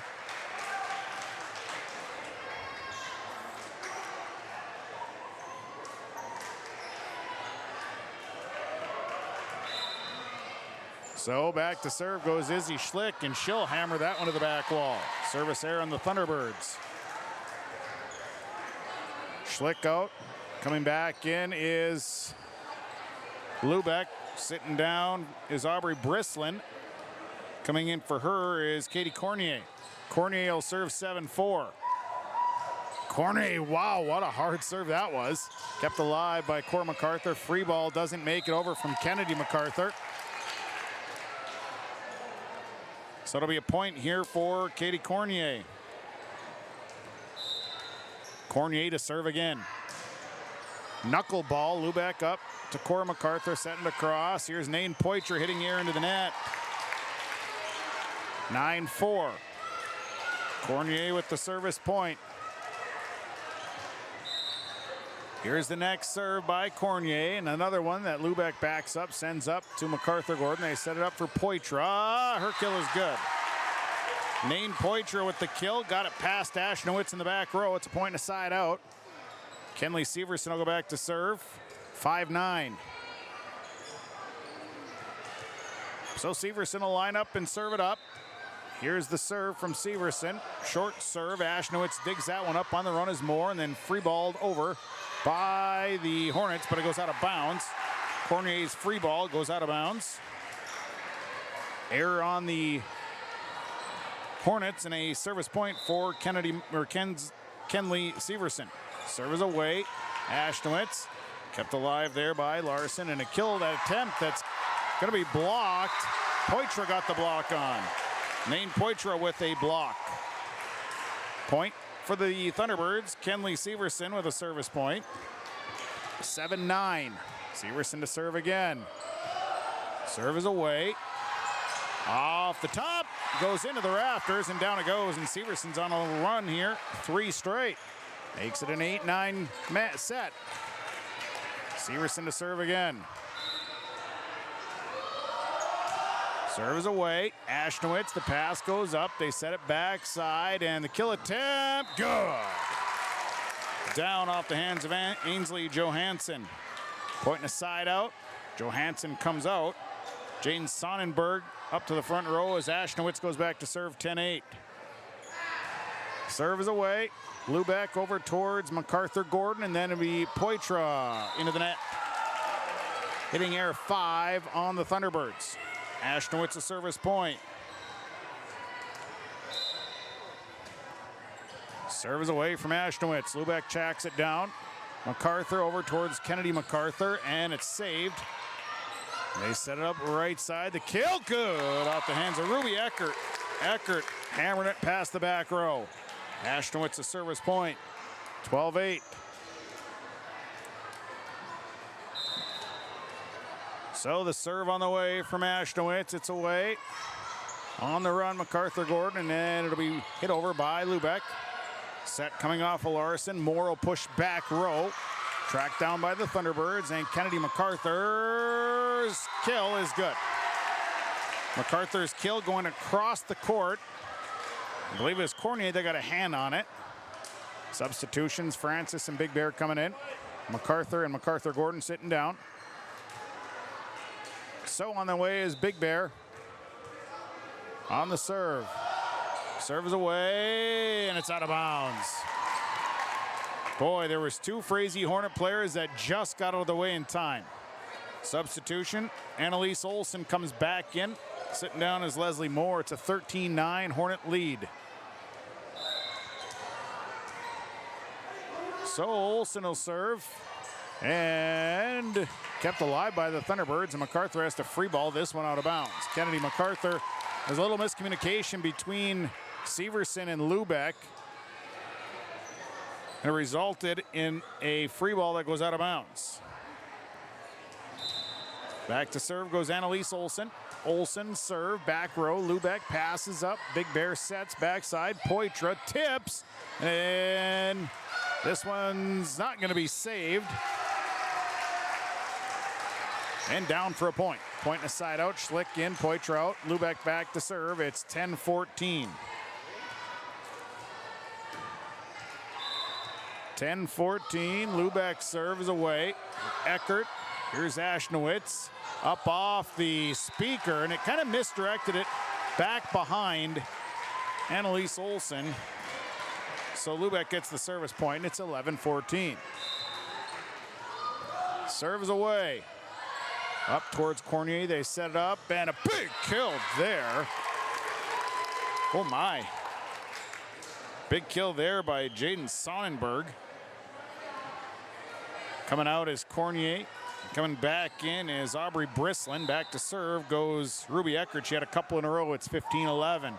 So back to serve goes Izzy Schlick, and she'll hammer that one to the back wall. Service error on the Thunderbirds. Schlick out. Coming back in is Lubeck. Sitting down is Aubrey Brislin. Coming in for her is Katie Cornier. Cornier will serve 7-4. Cornier, wow, what a hard serve that was. Kept alive by Cora MacArthur. Free ball doesn't make it over from Kennedy MacArthur. So it'll be a point here for Katie Cornier. Cornier to serve again. Knuckleball, Lubeck up to Cora MacArthur, setting it across. Here's Nain Poitras hitting air into the net. 9-4. Cornier with the service point. Here's the next serve by Cornier, and another one that Lubeck backs up, sends up to MacArthur Gordon. They set it up for Poitras. Her kill is good. Nain Poitras with the kill, got it past Ashnowitz in the back row. It's a point and a side out. Kenley Severson will go back to serve. 5-9. So Severson will line up and serve it up. Here's the serve from Severson. Short serve, Ashnowitz digs that one up on the run as Moore, and then free balled over by the Hornets, but it goes out of bounds. Cornier's free ball goes out of bounds. Error on the Hornets, and a service point for Kenley Severson. Serve is away. Ashnowitz kept alive there by Larson, and a kill that attempt that's going to be blocked. Poitras got the block on. Nain Poitras with a block. Point for the Thunderbirds. Kenley Severson with a service point. 7-9. Severson to serve again. Serve is away. Off the top, goes into the rafters, and down it goes, and Severson's on a run here. 3 straight. Makes it an 8-9 set. Severson to serve again. Serve is away. Ashnowitz, the pass goes up. They set it backside, and the kill attempt, good. Down off the hands of Ainsley Johansson. Point and a side out. Johansson comes out. Jane Sonnenberg up to the front row as Ashnowitz goes back to serve 10-8. Serve is away. Lubeck over towards MacArthur Gordon, and then it'll be Poitras into the net. Hitting air 5 on the Thunderbirds. Ashnowitz a service point. Serve is away from Ashnowitz. Lubeck checks it down. MacArthur over towards Kennedy MacArthur, and it's saved. They set it up right side. The kill, good off the hands of Ruby Eckert. Eckert hammered it past the back row. Ashnowitz a service point. 12-8. So the serve on the way from Ashnowitz. It's away. On the run, MacArthur Gordon, and then it'll be hit over by Lubeck. Set coming off of Larson. Moore will push back row. Tracked down by the Thunderbirds, and Kennedy MacArthur's kill is good. MacArthur's kill going across the court. I believe it was Cornier that got a hand on it. Substitutions, Francis and Big Bear coming in. MacArthur and MacArthur Gordon sitting down. So on the way is Big Bear. On the serve. Serve is away, and it's out of bounds. Boy, there was 2 Frazee Hornet players that just got out of the way in time. Substitution, Annalise Olsen comes back in. Sitting down is Leslie Moore. It's a 13-9 Hornet lead. So Olsen will serve. And kept alive by the Thunderbirds, and MacArthur has to free ball this one out of bounds. Kennedy MacArthur, there's a little miscommunication between Severson and Lubeck. And it resulted in a free ball that goes out of bounds. Back to serve goes Annalise Olsen. Olsen serve, back row, Lubeck passes up. Big Bear sets, backside, Poitras tips. And this one's not going to be saved. And down for a point. Point and a side out, Schlick in, Poitras out, Lubeck back to serve. It's 10-14. 10-14, Lubeck serves away. Eckert, here's Ashnowitz, up off the speaker, and it kind of misdirected it back behind Annalise Olsen. So Lubeck gets the service point, and it's 11-14. Serves away. Up towards Cornier, they set it up, and a big kill there. Oh my. Big kill there by Jaden Sonnenberg. Coming out is Cornier. Coming back in is Aubrey Brislin. Back to serve goes Ruby Eckert. She had a couple in a row. It's 15-11.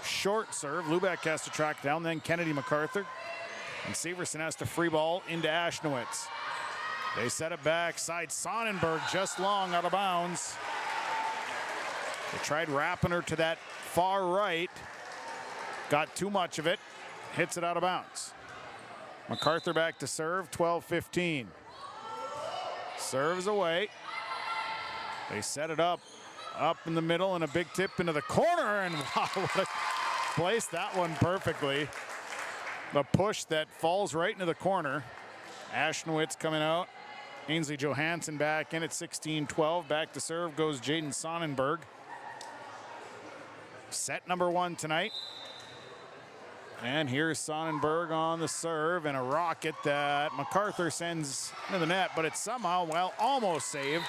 Short serve. Lubeck has to track down. Then Kennedy MacArthur. And Severson has to free ball into Ashnowitz. They set it back. Side Sonnenberg just long out of bounds. They tried wrapping her to that far right. Got too much of it. Hits it out of bounds. MacArthur back to serve. 12-15. Serves away. They set it up in the middle, and a big tip into the corner, and wow, placed that one perfectly. The push that falls right into the corner. Ashnowitz coming out. Ainsley Johansson back in at 16-12. Back to serve goes Jaden Sonnenberg. Set number one tonight. And here's Sonnenberg on the serve, and a rocket that MacArthur sends into the net, but it's somehow, well, almost saved.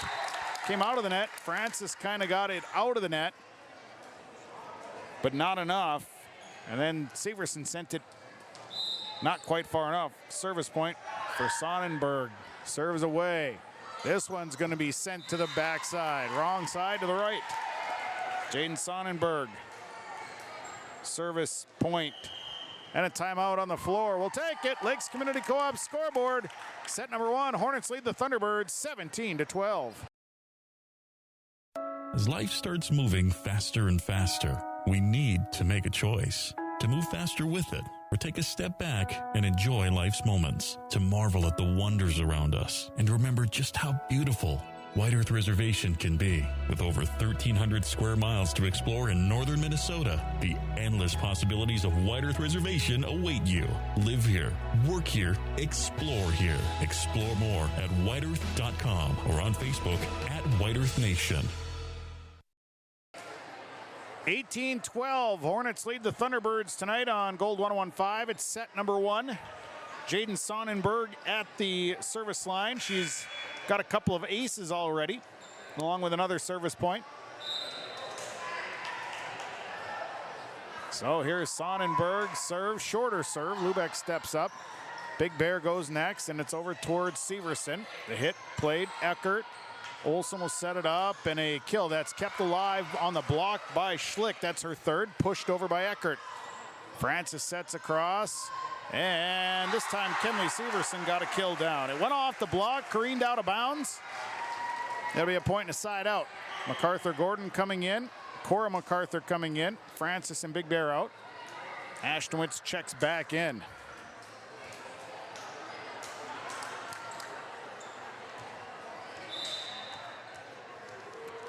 Came out of the net. Francis kind of got it out of the net, but not enough. And then Severson sent it not quite far enough. Service point for Sonnenberg. Serves away. This one's going to be sent to the backside. Wrong side to the right. Jaden Sonnenberg. Service point. And a timeout on the floor. We'll take it. Lakes Community Co-op scoreboard. Set number one. Hornets lead the Thunderbirds 17-12. As life starts moving faster and faster, we need to make a choice. To move faster with it, or take a step back and enjoy life's moments. To marvel at the wonders around us, and remember just how beautiful White Earth Reservation can be. With over 1,300 square miles to explore in northern Minnesota, the endless possibilities of White Earth Reservation await you. Live here, work here, explore here. Explore more at whiteearth.com or on Facebook at White Earth Nation. 18-12. Hornets lead the Thunderbirds tonight on Gold 101.5. It's set number one. Jaden Sonnenberg at the service line. She's got a couple of aces already, along with another service point. So here's Sonnenberg, serve, shorter serve. Lubeck steps up. Big Bear goes next, and it's over towards Severson. The hit played Eckert. Olsen will set it up, and a kill that's kept alive on the block by Schlick. That's her third, pushed over by Eckert. Francis sets across. And this time, Kenley Severson got a kill down. It went off the block, careened out of bounds. That'll be a point and a side out. MacArthur Gordon coming in. Cora MacArthur coming in. Francis and Big Bear out. Ashnowitz checks back in.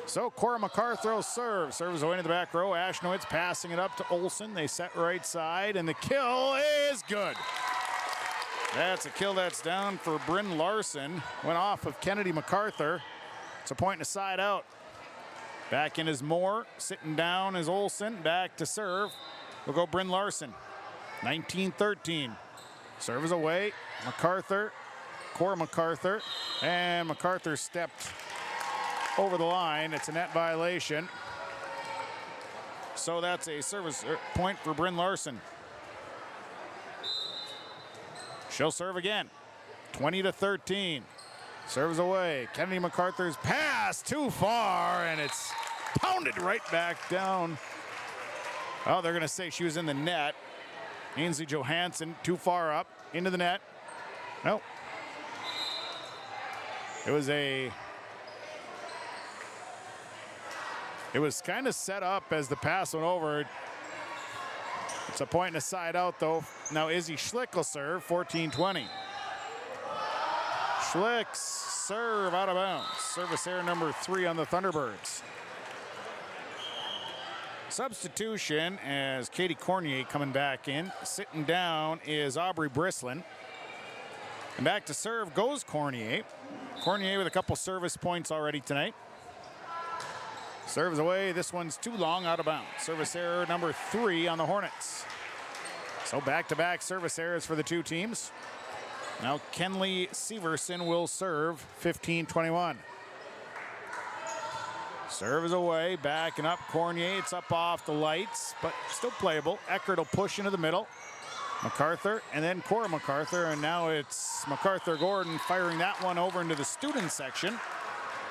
So Cora MacArthur serves away to the back row. Ashnowitz passing it up to Olsen. They set right side, and the kill is good. That's a kill that's down for Bryn Larson. Went off of Kennedy MacArthur. It's a point and a side out. Back in is Moore. Sitting down is Olsen. Back to serve. We'll go Bryn Larson. 19-13. Serve is away. MacArthur. Cora MacArthur. And MacArthur stepped over the line. It's a net violation. So that's a service point for Bryn Larson. She'll serve again. 20-13. Serves away. Kennedy MacArthur's pass too far, and it's pounded right back down. Oh, they're going to say she was in the net. Ainsley Johansson too far up into the net. Nope. It was kind of set up as the pass went over. It's a point and a side out, though. Now Izzy Schlick will serve, 14-20. Schlick's serve out of bounds. Service error number 3 on the Thunderbirds. Substitution as Katie Cornier coming back in. Sitting down is Aubrey Brislin. And back to serve goes Cornier. Cornier with a couple service points already tonight. Serves away. This one's too long, out of bounds. Service error number 3 on the Hornets. So back-to-back service errors for the two teams. Now Kenley Severson will serve, 15-21. Serve is away, backing up Cornier. It's up off the lights, but still playable. Eckert will push into the middle. MacArthur, and then Cora MacArthur, and now it's MacArthur-Gordon firing that one over into the student section.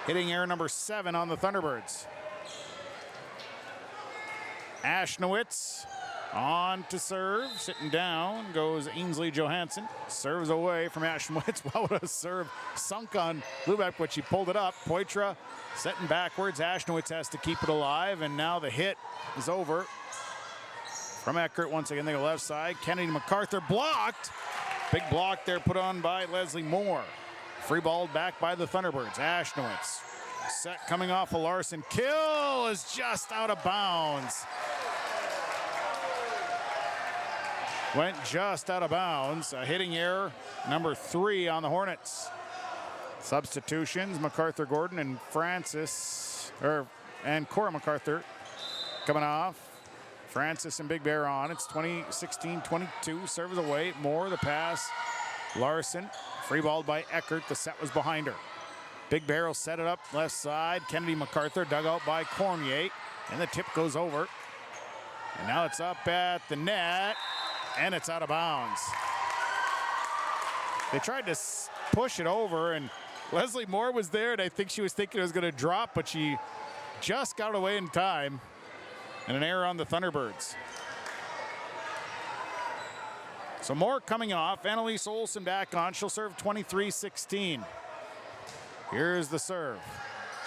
Hitting error number 7 on the Thunderbirds. Ashnowitz on to serve. Sitting down goes Ainsley Johansson. Serves away from Ashnowitz. What would a serve sunk on Lubeck, but she pulled it up. Poitras setting backwards. Ashnowitz has to keep it alive, and now the hit is over. From Eckert, once again, they go left side. Kennedy MacArthur blocked. Big block there put on by Leslie Moore. Free balled back by the Thunderbirds. Ashnowitz. Set coming off a Larson. Kill is just out of bounds. Went just out of bounds. A hitting error, number 3 on the Hornets. Substitutions, MacArthur-Gordon and and Cora MacArthur coming off. Francis and Big Bear on. It's 16-22. Serves away. Moore, the pass. Larson, free balled by Eckert. The set was behind her. Big Bear will set it up left side. Kennedy MacArthur dug out by Cormier. And the tip goes over. And now it's up at the net. And it's out of bounds. They tried to push it over, and Leslie Moore was there, and I think she was thinking it was going to drop, but she just got away in time. And an error on the Thunderbirds. So Moore coming off. Annalise Olsen back on. She'll serve 23-16. Here's the serve.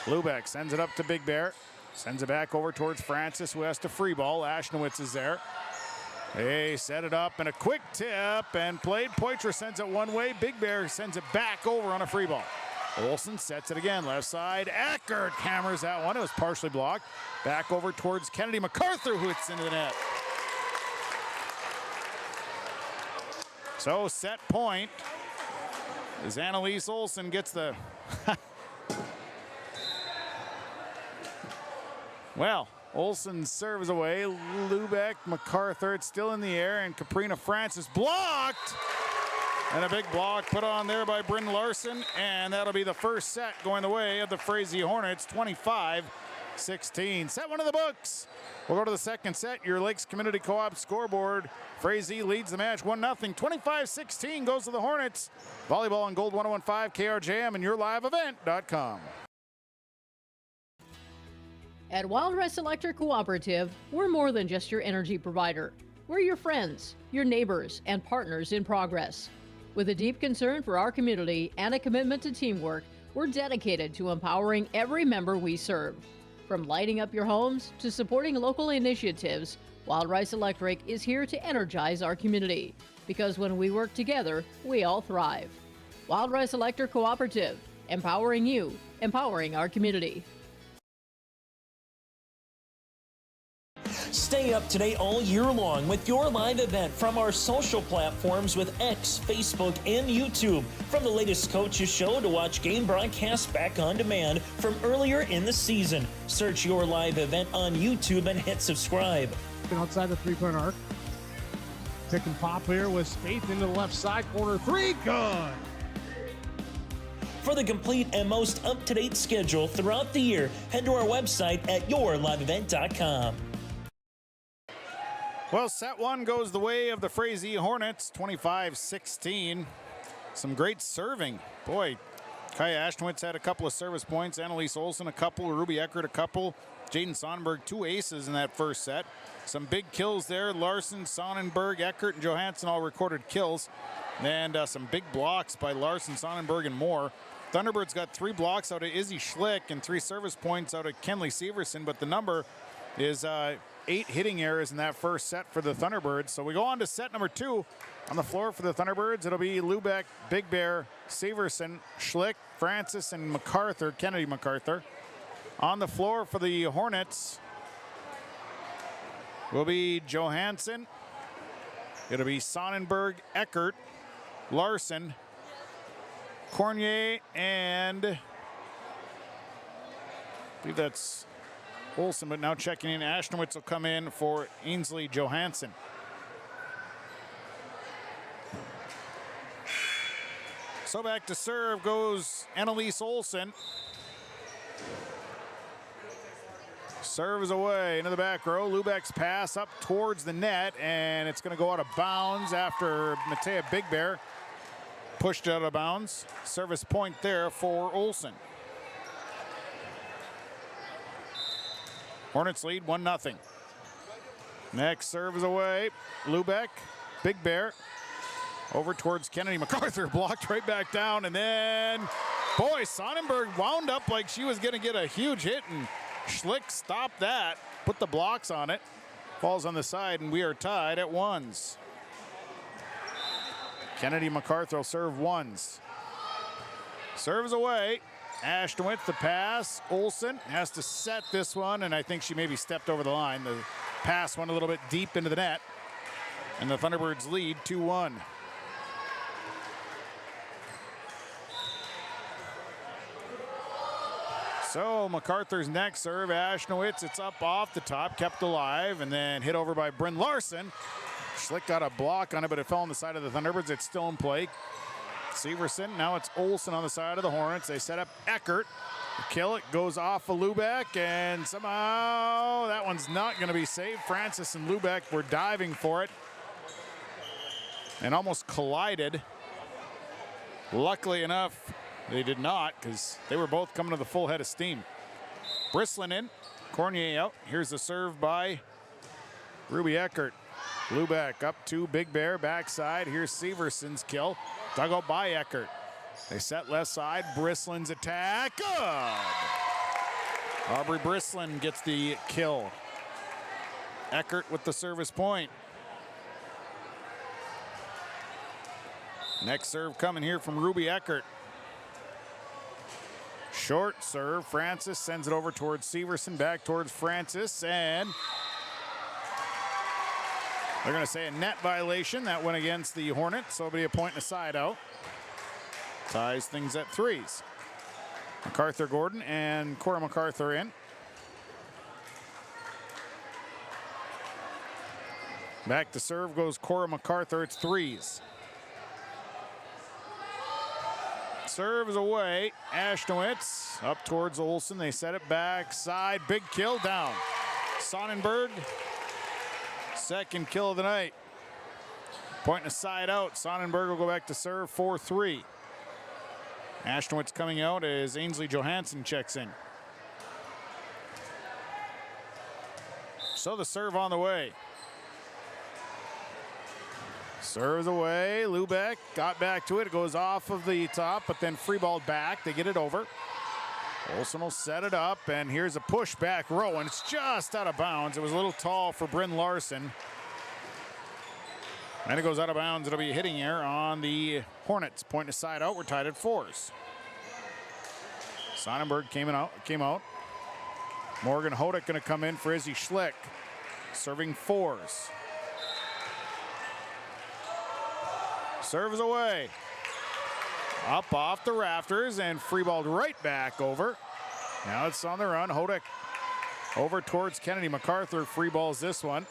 Lubeck sends it up to Big Bear. Sends it back over towards Francis, who has to free ball. Ashnowitz is there. They set it up and a quick tip and played. Poitras sends it one way. Big Bear sends it back over on a free ball. Olsen sets it again, left side. Eckert hammers that one. It was partially blocked. Back over towards Kennedy MacArthur, who hits into the net. So set point as Annalise Olsen gets the... Well, Olsen serves away. Lubeck, MacArthur, it's still in the air, and Caprina Francis blocked. And a big block put on there by Bryn Larson, and that'll be the first set going the way of the Frazee Hornets, 25-16. Set one of the books. We'll go to the second set. Your Lakes Community Co-op scoreboard. Frazee leads the match 1-0. 25-16 goes to the Hornets. Volleyball on Gold 101.5, KRJM, and yourliveevent.com. At Wild Rice Electric Cooperative, we're more than just your energy provider. We're your friends, your neighbors, and partners in progress. With a deep concern for our community and a commitment to teamwork, we're dedicated to empowering every member we serve. From lighting up your homes to supporting local initiatives, Wild Rice Electric is here to energize our community. Because when we work together, we all thrive. Wild Rice Electric Cooperative, empowering you, empowering our community. Stay up to date all year long with your live event from our social platforms with X, Facebook, and YouTube. From the latest coaches show to watch game broadcasts back on demand from earlier in the season. Search your live event on YouTube and hit subscribe. Outside the three-point arc. Pick and pop here with Spaeth into the left side corner. 3, good. For the complete and most up-to-date schedule throughout the year, head to our website at yourliveevent.com. Well, set one goes the way of the Frazee Hornets, 25-16. Some great serving. Boy, Kaya Ashtonwitz had a couple of service points. Annalise Olsen a couple. Ruby Eckert a couple. Jaden Sonnenberg 2 aces in that first set. Some big kills there. Larson, Sonnenberg, Eckert, and Johansson all recorded kills. And some big blocks by Larson, Sonnenberg, and Moore. Thunderbirds got 3 blocks out of Izzy Schlick and 3 service points out of Kenley Severson, but the number is 8 hitting errors in that first set for the Thunderbirds. So we go on to set number 2. On the floor for the Thunderbirds, it'll be Lubeck, Big Bear, Severson, Schlick, Francis, and MacArthur, Kennedy MacArthur. On the floor for the Hornets will be Johansson. It'll be Sonnenberg, Eckert, Larson, Cornier, and I believe that's Olsen, but now checking in. Ashtonwitz will come in for Ainsley Johansson. So back to serve goes Annalise Olsen. Serve is away into the back row. Lubeck's pass up towards the net, and it's going to go out of bounds after Matea Big Bear pushed out of bounds. Service point there for Olsen. Hornets lead 1-0. Next serve is away. Lubeck, Big Bear, over towards Kennedy MacArthur, blocked right back down, and then, boy, Sonnenberg wound up like she was going to get a huge hit, and Schlick stopped that, put the blocks on it, falls on the side, and we are tied at 1s. Kennedy MacArthur will serve 1s. Serves away. Ashtonwitz, the pass. Olsen has to set this one, and I think she maybe stepped over the line. The pass went a little bit deep into the net, and the Thunderbirds lead 2-1. So MacArthur's next serve, Ashtonwitz, it's up off the top, kept alive, and then hit over by Bryn Larson. Schlick got a block on it, but it fell on the side of the Thunderbirds. It's still in play. Severson, now it's Olsen on the side of the Hornets. They set up Eckert. The kill, it goes off of Lubeck, and somehow that one's not going to be saved. Francis and Lubeck were diving for it and almost collided. Luckily enough, they did not, because they were both coming to the full head of steam. Brislin in, Cornier out. Here's the serve by Ruby Eckert. Lubeck up to Big Bear, backside. Here's Severson's kill. Dug out by Eckert. They set left side. Brislin's attack. Good. Aubrey Brislin gets the kill. Eckert with the service point. Next serve coming here from Ruby Eckert. Short serve. Francis sends it over towards Severson, back towards Francis, and they're going to say a net violation. That went against the Hornets, so it'll be a point and a side out. Ties things at 3s. MacArthur Gordon and Cora MacArthur in. Back to serve goes Cora MacArthur. It's 3s. Serve is away. Ashtonwitz up towards Olsen. They set it backside. Big kill down. Sonnenberg. Second kill of the night. Point and a side out. Sonnenberg will go back to serve 4-3. Ashtonwitz coming out as Ainsley Johansson checks in. So the serve on the way. Serves away. Lubeck got back to it. It goes off of the top, but then free balled back. They get it over. Olsen will set it up, and here's a push back row, and it's just out of bounds. It was a little tall for Bryn Larson. And it goes out of bounds. It'll be a hitting error on the Hornets. Point aside out. We're tied at 4s. Sonnenberg came out. Morgan Hodak going to come in for Izzy Schlick. Serving 4s. Serves away. Up off the rafters and free balled right back over. Now it's on the run. Hodak over towards Kennedy MacArthur. Free balls this one.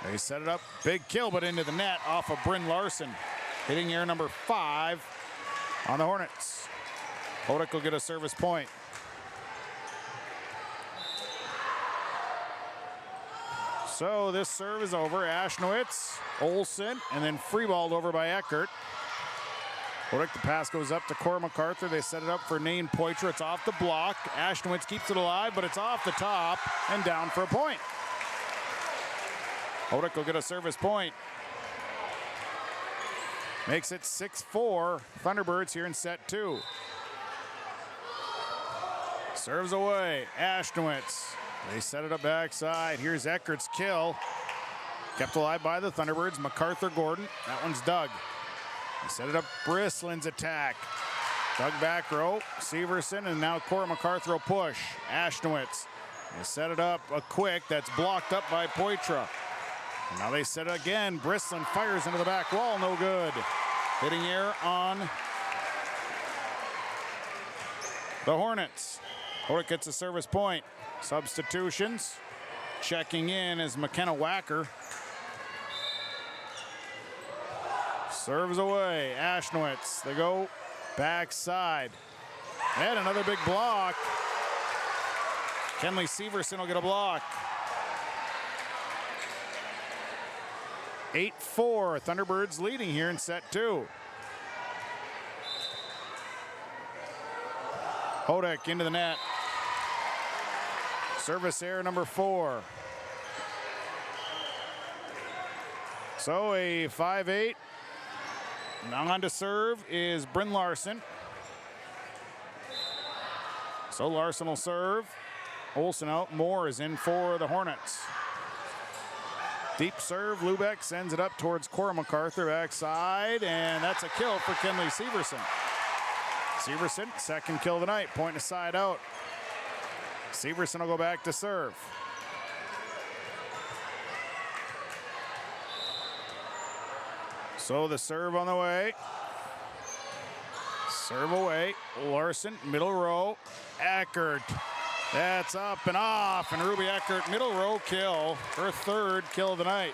They set it up. Big kill, but into the net off of Bryn Larson. Hitting error number 5 on the Hornets. Hodak will get a service point. So this serve is over. Ashtonwitz, Olsen, and then free balled over by Eckert. Hodak, the pass goes up to Cora MacArthur. They set it up for Nain Poitras. It's off the block. Ashnowitz keeps it alive, but it's off the top and down for a point. Hodak will get a service point. Makes it 6-4. Thunderbirds here in set 2. Serves away. Ashnowitz. They set it up backside. Here's Eckert's kill. Kept alive by the Thunderbirds. MacArthur Gordon. That one's dug. They set it up. Bristlin's attack. Dug back row. Severson, and now Cora MacArthur will push. Ashnowitz. They set it up a quick. That's blocked up by Poitras. And now they set it again. Brislin fires into the back wall. No good. Hitting air on the Hornets. Hodak gets a service point. Substitutions. Checking in is McKenna Wacker. Serves away. Ashnowitz. They go backside. And another big block. Kenley Severson will get a block. 8-4. Thunderbirds leading here in set 2. Hodak into the net. Service error number 4. So a 5-8. Now on to serve is Bryn Larson. So Larson will serve. Olsen out. Moore is in for the Hornets. Deep serve. Lubeck sends it up towards Cora MacArthur backside, and that's a kill for Kenley Severson. Severson, second kill of the night. Point aside out. Severson will go back to serve. So the serve on the way. Serve away. Larson, middle row. Eckert. That's up and off. And Ruby Eckert, middle row kill. Her third kill of the night.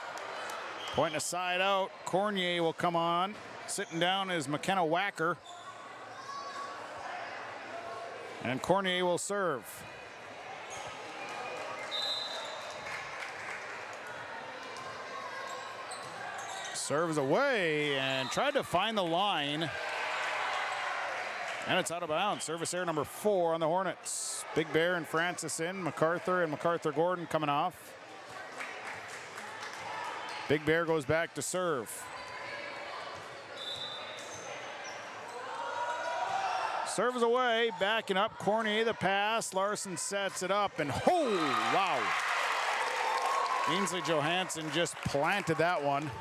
Point aside out. Cornier will come on. Sitting down is McKenna Wacker. And Cornier will serve. Serves away and tried to find the line. And it's out of bounds. Service error number 4 on the Hornets. Big Bear and Francis in. MacArthur and MacArthur Gordon coming off. Big Bear goes back to serve. Serves away, backing up. Cornier the pass. Larson sets it up, and oh, wow. Ainsley Johansson just planted that one.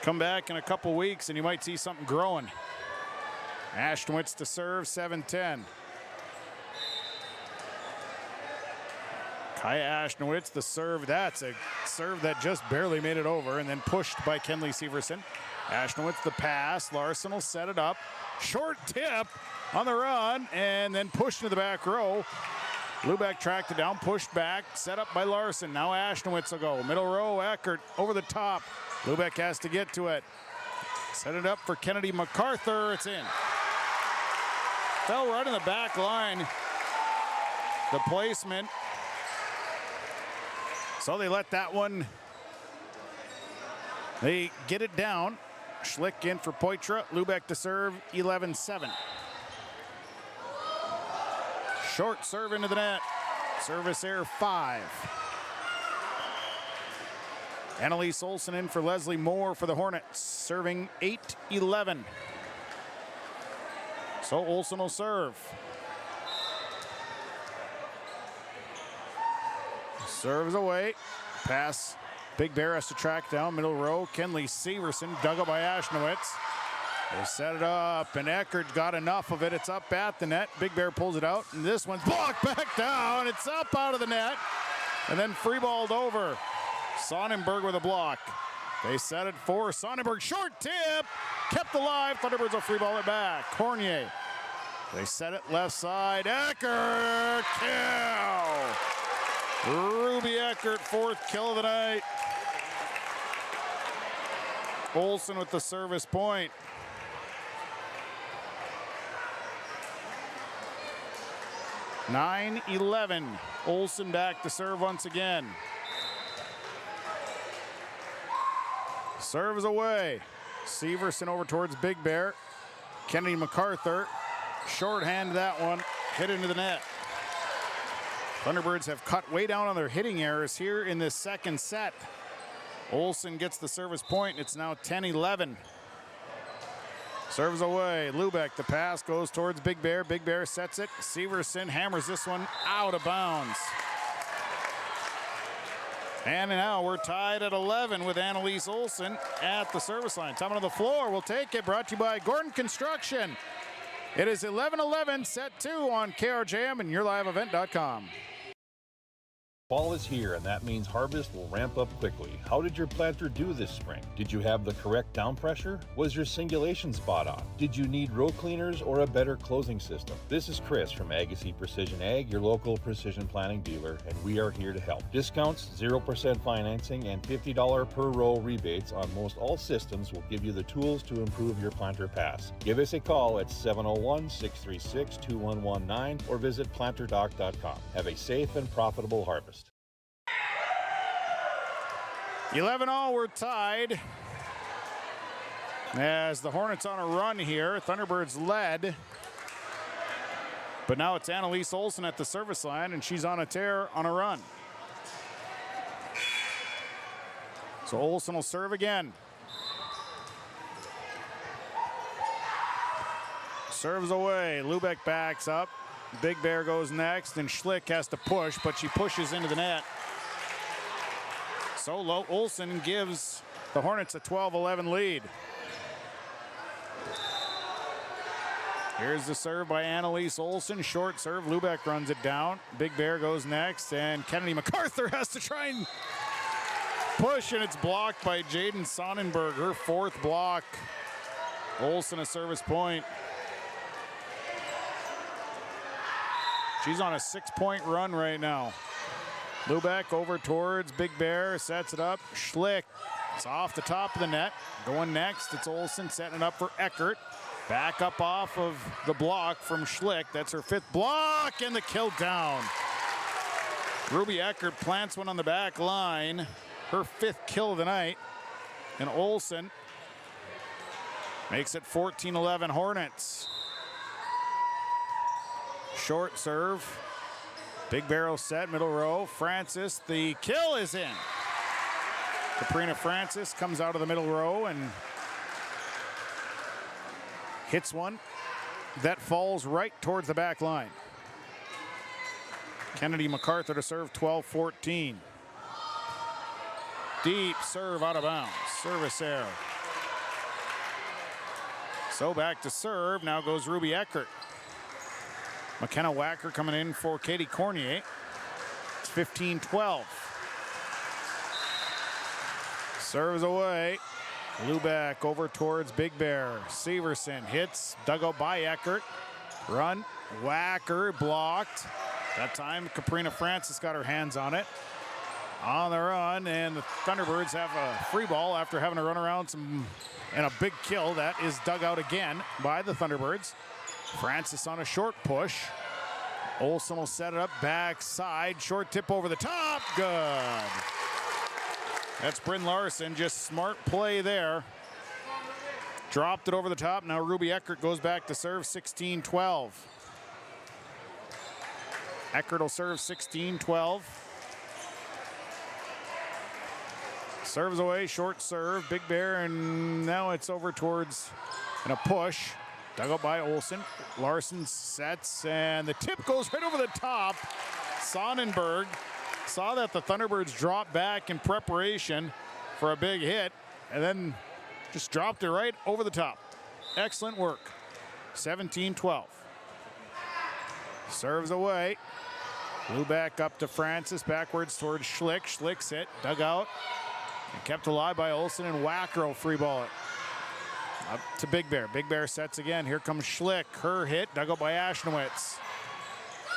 Come back in a couple weeks and you might see something growing. Ashnowitz to serve, 7-10. Kaya Ashnowitz, the serve. That's a serve that just barely made it over and then pushed by Kenley Severson. Ashnowitz the pass. Larson will set it up. Short tip on the run and then pushed into the back row. Lubeck tracked it down, pushed back, set up by Larson. Now Ashnowitz will go. Middle row, Eckert over the top. Lubeck has to get to it. Set it up for Kennedy MacArthur. It's in. Fell right in the back line. The placement. So they let that one. They get it down. Schlick in for Poitras. Lubeck to serve, 11-7. Short serve into the net. Service error 5. Annalise Olsen in for Leslie Moore for the Hornets, serving 8-11. So Olsen will serve. Serves away. Pass. Big Bear has to track down. Middle row. Kenley Severson dug up by Ashnowitz. They set it up, and Eckert got enough of it. It's up at the net. Big Bear pulls it out, and this one's blocked back down. It's up out of the net, and then free-balled over. Sonnenberg with a block. They set it for Sonnenberg. Short tip. Kept alive. Thunderbirds will free ball it back. Cornier. They set it left side. Eckert. Kill. Ruby Eckert, 4th kill of the night. Olsen with the service point. (9-11). Olsen back to serve once again. Serves away. Severson over towards Big Bear. Kennedy MacArthur, shorthand that one, hit into the net. Thunderbirds have cut way down on their hitting errors here in this second set. Olsen gets the service point. It's now 10-11. Serves away. Lubeck, the pass goes towards Big Bear. Big Bear sets it. Severson hammers this one out of bounds. And now we're tied at 11 with Annalise Olsen at the service line. Time on the floor. We'll take it. Brought to you by Gordon Construction. It is 11-11, set 2 on KRJM and YourLiveEvent.com. Fall is here, and that means harvest will ramp up quickly. How did your planter do this spring? Did you have the correct down pressure? Was your singulation spot on? Did you need row cleaners or a better closing system? This is Chris from Agassiz Precision Ag, your local precision planting dealer, and we are here to help. Discounts, 0% financing, and $50 per row rebates on most all systems will give you the tools to improve your planter pass. Give us a call at 701-636-2119 or visit planterdoc.com. Have a safe and profitable harvest. 11-all, we're tied. As the Hornets on a run here, Thunderbirds led. But now it's Annalise Olsen at the service line, and she's on a tear on a run. So Olsen will serve again. Serves away. Lubeck backs up. Big Bear goes next, and Schlick has to push, but she pushes into the net. So low, Olsen gives the Hornets a 12-11 lead. Here's the serve by Annalise Olsen. Short serve. Lubeck runs it down. Big Bear goes next, and Kennedy MacArthur has to try and push, and it's blocked by Jaden Sonnenberg. Her fourth block. Olsen a service point. She's on a 6-point run right now. Lubeck over towards Big Bear, sets it up. Schlick, it's off the top of the net. Going next, it's Olsen setting it up for Eckert. Back up off of the block from Schlick. That's her 5th block, and the kill down. Ruby Eckert plants one on the back line. Her 5th kill of the night. And Olsen makes it 14-11 Hornets. Short serve. Big barrel set, middle row. Francis, the kill is in. Caprina Francis comes out of the middle row and hits one that falls right towards the back line. Kennedy MacArthur to serve, 12-14. Deep serve out of bounds. Service error. So back to serve. Now goes Ruby Eckert. McKenna Wacker coming in for Katie Cornier. It's 15-12. Serves away. Lubeck over towards Big Bear. Severson hits, dug out by Eckert. Run, Wacker blocked. That time Caprina Francis got her hands on it. On the run, and the Thunderbirds have a free ball after having to run around some and a big kill. That is dug out again by the Thunderbirds. Francis on a short push. Olsen will set it up backside. Short tip over the top. Good. That's Bryn Larson. Just smart play there. Dropped it over the top. Now Ruby Eckert goes back to serve, 16-12. Eckert will serve 16-12. Serves away, short serve. Big Bear, and now it's over towards and a push. Dug up by Olsen. Larson sets, and the tip goes right over the top. Sonnenberg saw that the Thunderbirds dropped back in preparation for a big hit, and then just dropped it right over the top. Excellent work. 17-12. Serves away. Lubeck up to Francis, backwards towards Schlick. Schlick's hit, dug out, and kept alive by Olsen, and Wacker will free ball it. Up to Big Bear. Big Bear sets again. Here comes Schlick. Her hit, dug up by Ashnowitz.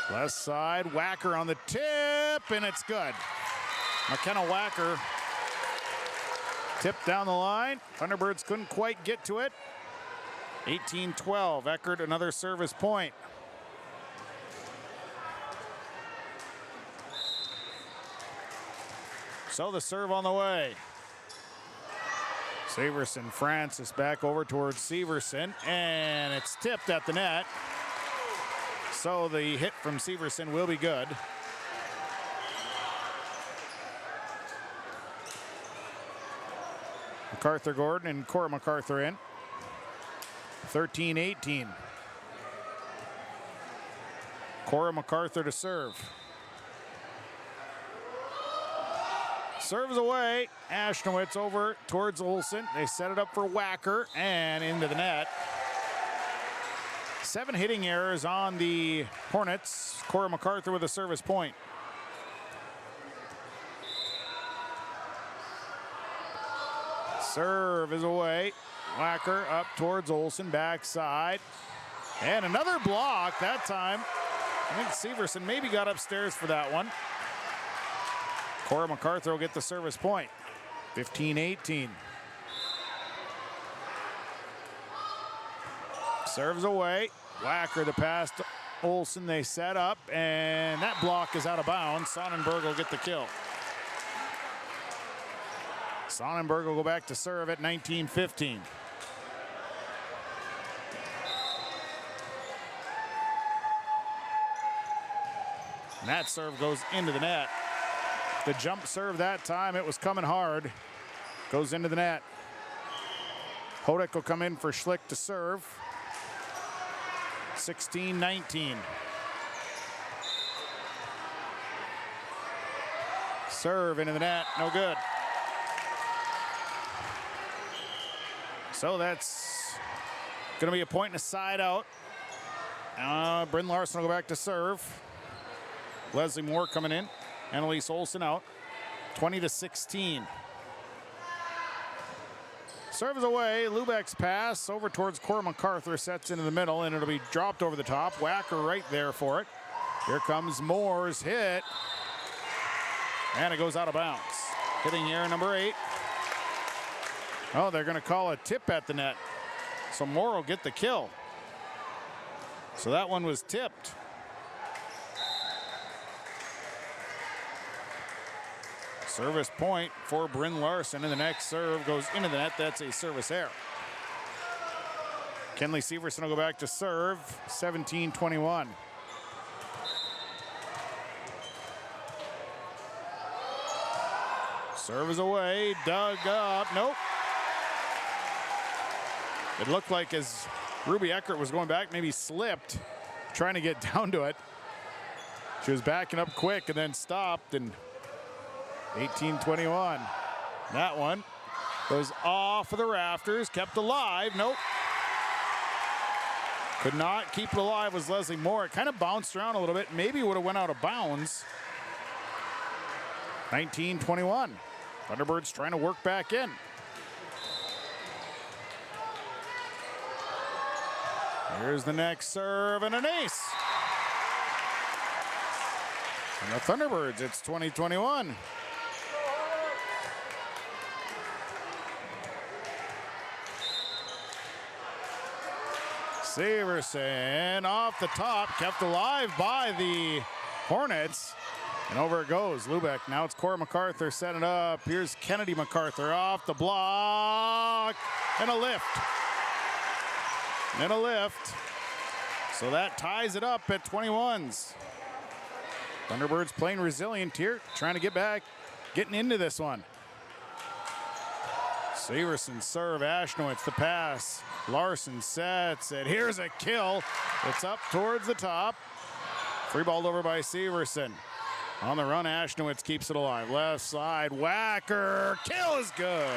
Left side, Wacker on the tip, and it's good. McKenna Wacker tipped down the line. Thunderbirds couldn't quite get to it. 18-12. Eckert, another service point. So the serve on the way. Severson, Francis back over towards Severson, and it's tipped at the net. So the hit from Severson will be good. MacArthur Gordon and Cora MacArthur in. 13-18. Cora MacArthur to serve. Serves away. Ashnowitz over towards Olsen. They set it up for Wacker and into the net. 7 hitting errors on the Hornets. Cora MacArthur with a service point. Serve is away. Wacker up towards Olsen, backside. And another block that time. I think Severson maybe got upstairs for that one. Cora MacArthur will get the service point. 15-18. Serves away. Wacker the pass to Olsen. They set up, and that block is out of bounds. Sonnenberg will get the kill. Sonnenberg will go back to serve at 19-15. And that serve goes into the net. The jump serve that time, it was coming hard. Goes into the net. Hodek will come in for Schlick to serve. 16-19. Serve into the net, no good. So that's going to be a point and a side out. Bryn Larson will go back to serve. Leslie Moore coming in. Annalise Olsen out. 20-16. Serves away. Lubeck's pass over towards Cora MacArthur. Sets into the middle, and it'll be dropped over the top. Wacker right there for it. Here comes Moore's hit. And it goes out of bounds. Hitting error number 8. Oh, they're going to call a tip at the net. So Moore will get the kill. So that one was tipped. Service point for Bryn Larson, and the next serve goes into the net. That's a service error. Kenley Severson will go back to serve. 17-21. Serve is away, dug up, nope. It looked like as Ruby Eckert was going back, maybe slipped, trying to get down to it. She was backing up quick and then stopped, and 18-21. That one goes off of the rafters, kept alive, nope. Could not keep it alive was Leslie Moore. It kind of bounced around a little bit, maybe would have went out of bounds. 19-21. Thunderbirds trying to work back in. Here's the next serve and an ace. And the Thunderbirds, it's 20-21. Severson off the top, kept alive by the Hornets. And over it goes, Lubeck. Now it's Cora MacArthur setting up. Here's Kennedy MacArthur off the block. And a lift. And a lift. So that ties it up at 21s. Thunderbirds playing resilient here, trying to get back, getting into this one. Severson serve, Ashnowitz the pass. Larson sets it. Here's a kill. It's up towards the top. Free ball over by Severson. On the run, Ashnowitz keeps it alive. Left side, Wacker. Kill is good.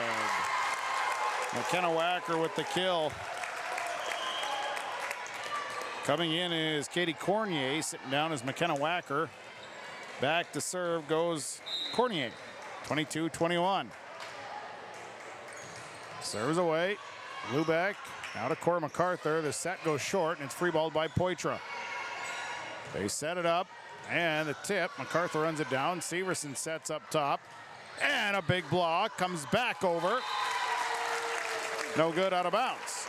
McKenna Wacker with the kill. Coming in is Katie Cornier. Sitting down is McKenna Wacker. Back to serve goes Cornier. 22-21. Serves away. Lubeck out of Cora MacArthur. The set goes short, and it's free balled by Poitras. They set it up. And the tip, MacArthur runs it down. Severson sets up top. And a big block, comes back over. No good, out of bounds.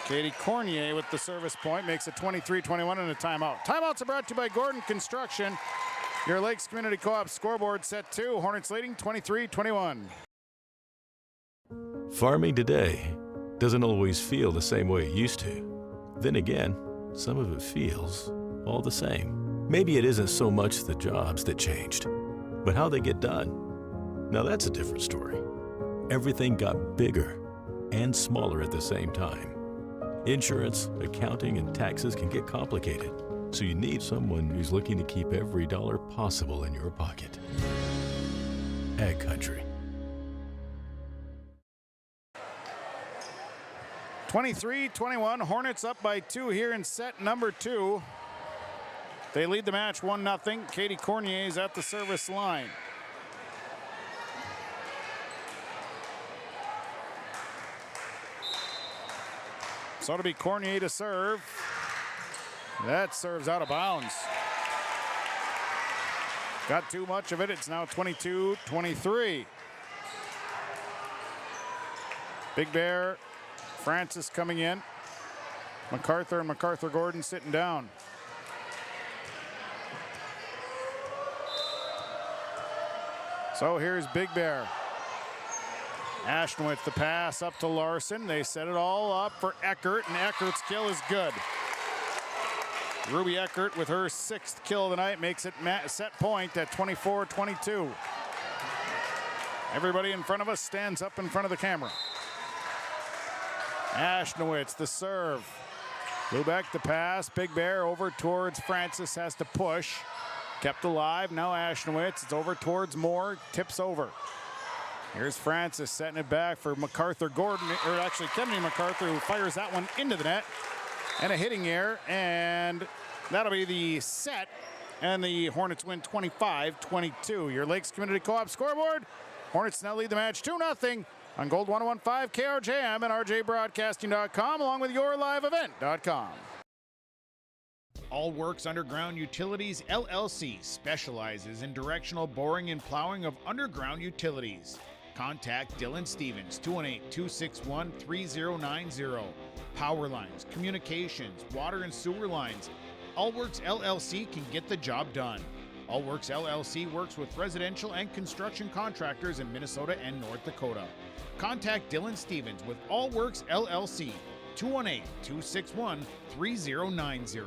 Katie Cornier with the service point makes it 23-21 and a timeout. Timeouts are brought to you by Gordon Construction. Your Lakes Community Co-op scoreboard set 2. Hornets leading 23-21. Farming today doesn't always feel the same way it used to. Then again, some of it feels all the same. Maybe it isn't so much the jobs that changed, but how they get done. Now that's a different story. Everything got bigger and smaller at the same time. Insurance, accounting, and taxes can get complicated, so you need someone who's looking to keep every dollar possible in your pocket. Ag Country. 23-21, Hornets up by 2 here in set number 2. They lead the match 1-0. Katie Cornier is at the service line. So it'll be Cornier to serve. That serves out of bounds. Got too much of it. It's now 22-23. Big Bear, Francis coming in. MacArthur and MacArthur-Gordon sitting down. So here's Big Bear. Ashton with the pass up to Larson. They set it all up for Eckert, and Eckert's kill is good. Ruby Eckert with her 6th kill of the night makes it set point at 24-22. Everybody in front of us stands up in front of the camera. Ashnowitz, the serve. Lubeck the pass. Big Bear over towards Francis, has to push. Kept alive. Now Ashnowitz. It's over towards Moore. Tips over. Here's Francis setting it back for MacArthur-Gordon, or actually Kennedy MacArthur, who fires that one into the net. And a hitting error, and that'll be the set. And the Hornets win 25-22. Your Lakes Community Co-op scoreboard. Hornets now lead the match 2-0 on Gold 1015 KRJM and RJBroadcasting.com, along with YourLiveEvent.com. All Works Underground Utilities LLC specializes in directional boring and plowing of underground utilities. Contact Dylan Stevens, 218-261-3090. Power lines, communications, water and sewer lines. All Works LLC can get the job done. All Works LLC works with residential and construction contractors in Minnesota and North Dakota. Contact Dylan Stevens with All Works LLC, 218-261-3090.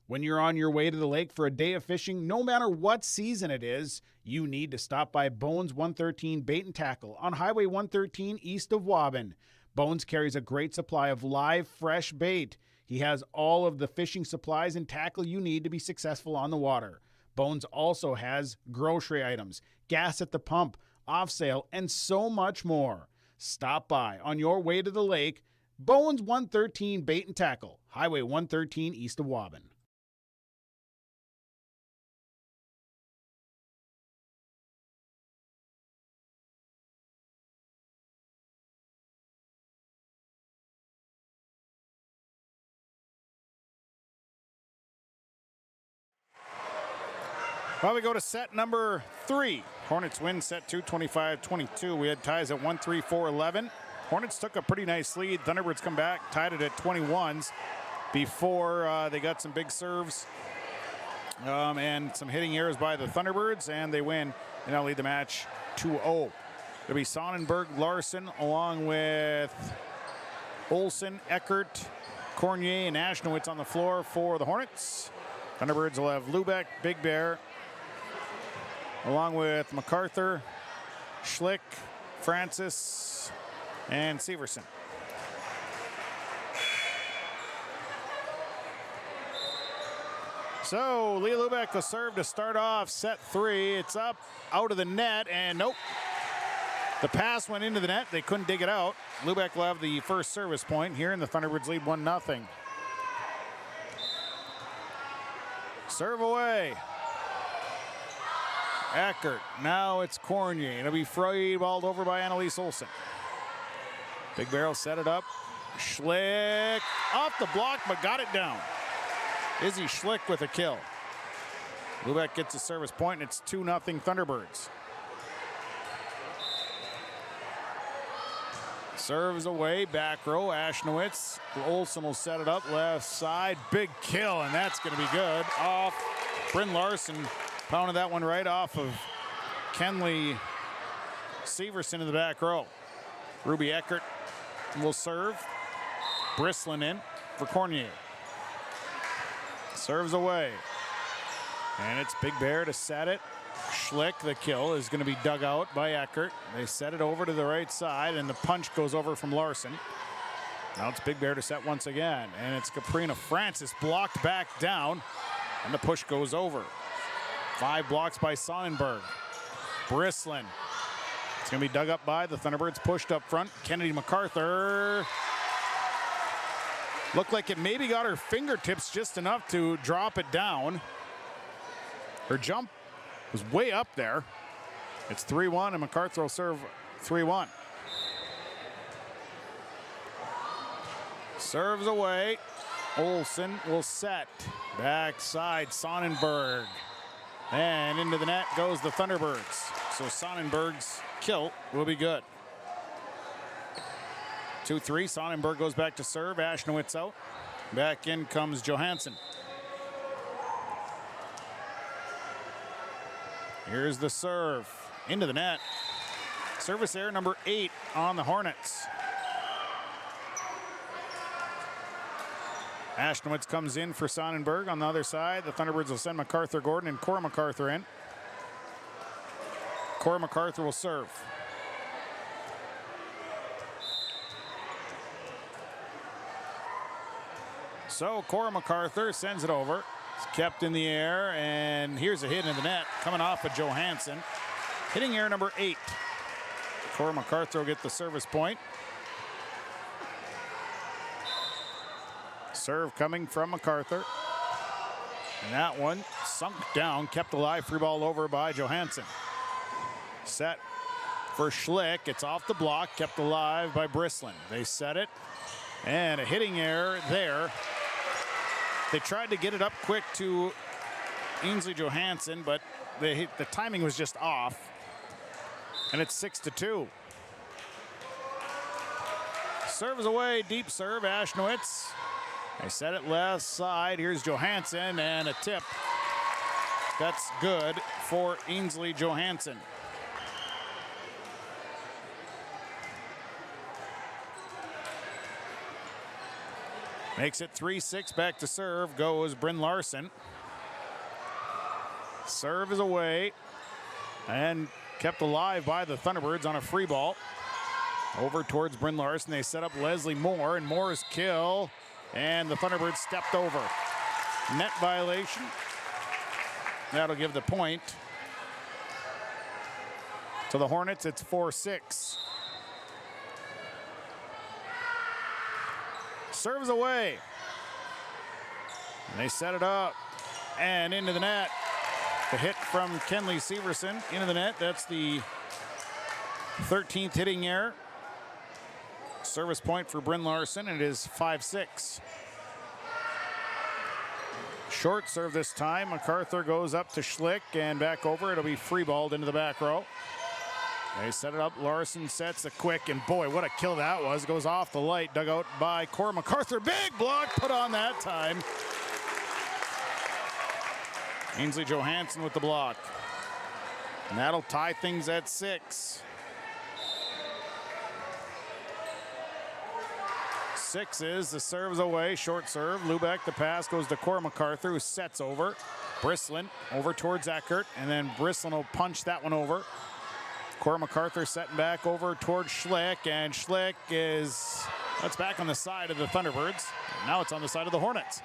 When you're on your way to the lake for a day of fishing, no matter what season it is, you need to stop by Bones 113 Bait and Tackle on Highway 113 east of Waubun. Bones carries a great supply of live, fresh bait. He has all of the fishing supplies and tackle you need to be successful on the water. Bones also has grocery items, gas at the pump, off sale, and so much more. Stop by on your way to the lake. Bones 113 Bait and Tackle, Highway 113 east of Waubun. Well, we go to set number 3. Hornets win set 2, 25-22. We had ties at 1-3, 4-11. Hornets took a pretty nice lead. Thunderbirds come back, tied it at 21s before they got some big serves and some hitting errors by the Thunderbirds, and they win and now lead the match 2-0. It'll be Sonnenberg, Larson, along with Olsen, Eckert, Cornier, and Ashnowitz on the floor for the Hornets. Thunderbirds will have Lubeck, Big Bear, along with MacArthur, Schlick, Francis, and Severson. So Leah Lubeck will serve to start off set 3. It's up, out of the net, and nope. The pass went into the net. They couldn't dig it out. Lubeck will have the first service point here, and the Thunderbirds lead 1-0. Serve away. Eckert. Now it's Cornier. It'll be free balled over by Annalise Olsen. Big Barrel set it up. Schlick off the block, but got it down. Izzy Schlick with a kill. Lubeck gets a service point, and it's 2-0 Thunderbirds. Serves away, back row, Ashnowitz. Olsen will set it up, left side, big kill, and that's going to be good. Off, Bryn Larson pounded that one right off of Kenley Severson in the back row. Ruby Eckert will serve. Brislin in for Cornier. Serves away. And it's Big Bear to set it. Schlick, the kill, is going to be dug out by Eckert. They set it over to the right side, and the punch goes over from Larson. Now it's Big Bear to set once again, and it's Caprina Francis blocked back down, and the push goes over. 5 blocks by Sonnenberg. Brislin. It's going to be dug up by the Thunderbirds, pushed up front. Kennedy MacArthur. Looked like it maybe got her fingertips just enough to drop it down. Her jump was way up there. It's 3-1, and MacArthur will serve 3-1. Serves away. Olsen will set. Backside, Sonnenberg. And into the net goes the Thunderbirds. So Sonnenberg's kill will be good. 2-3, Sonnenberg goes back to serve. Ashnowitz out. Back in comes Johansson. Here's the serve. Into the net. Service error number 8 on the Hornets. Ashnowitz comes in for Sonnenberg. On the other side, the Thunderbirds will send MacArthur Gordon and Cora MacArthur in. Cora MacArthur will serve. So Cora MacArthur sends it over. It's kept in the air, and here's a hit in the net coming off of Johansson. Hitting error number 8. Cora MacArthur will get the service point. Serve coming from MacArthur. And that one sunk down, kept alive, free ball over by Johansson. Set for Schlick. It's off the block, kept alive by Brislin. They set it, and a hitting error there. They tried to get it up quick to Ainsley Johansson, but the timing was just off. And it's 6-2. Serve is away, deep serve, Ashnowitz. They set it left side. Here's Johansson, and a tip. That's good for Ainsley Johansson. Makes it 3-6. Back to serve goes Bryn Larson. Serve is away and kept alive by the Thunderbirds on a free ball. Over towards Bryn Larson. They set up Leslie Moore, and Moore's kill. And the Thunderbirds stepped over. Net violation. That'll give the point to the Hornets. It's 4-6. Serves away. And they set it up. And into the net. The hit from Kenley Severson into the net. That's the 13th hitting error. Service point for Bryn Larson, and it is 5-6. Short serve this time. MacArthur goes up to Schlick and back over. It'll be free balled into the back row. They set it up. Larson sets a quick, and boy, what a kill that was. Goes off the light, dug out by Cora MacArthur. Big block put on that time. Ainsley Johansson with the block. And that'll tie things at 6. 6 is the serves away, short serve. Lubeck, the pass goes to Cora MacArthur, who sets over. Brislin over towards Eckert, and then Brislin will punch that one over. Cora MacArthur setting back over towards Schlick, and Schlick that's back on the side of the Thunderbirds. Now it's on the side of the Hornets.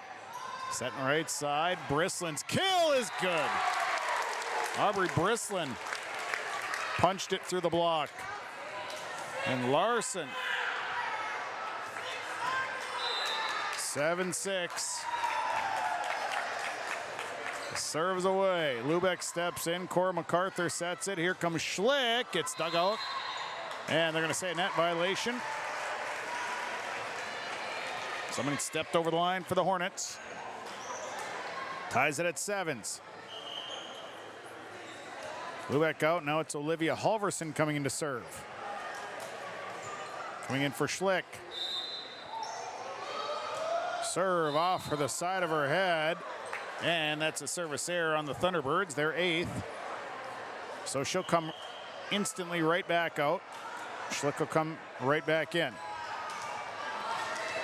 Setting right side, Brislin's kill is good. Aubrey Brislin punched it through the block. And Larson. 7-6. Serves away. Lubeck steps in. Cora MacArthur sets it. Here comes Schlick. It's dug out. And they're going to say a net violation. Somebody stepped over the line for the Hornets. Ties it at 7s. Lubeck out. Now it's Olivia Halverson coming in to serve. Coming in for Schlick. Serve off for the side of her head. And that's a service error on the Thunderbirds. They're 8th. So she'll come instantly right back out. Schlick will come right back in.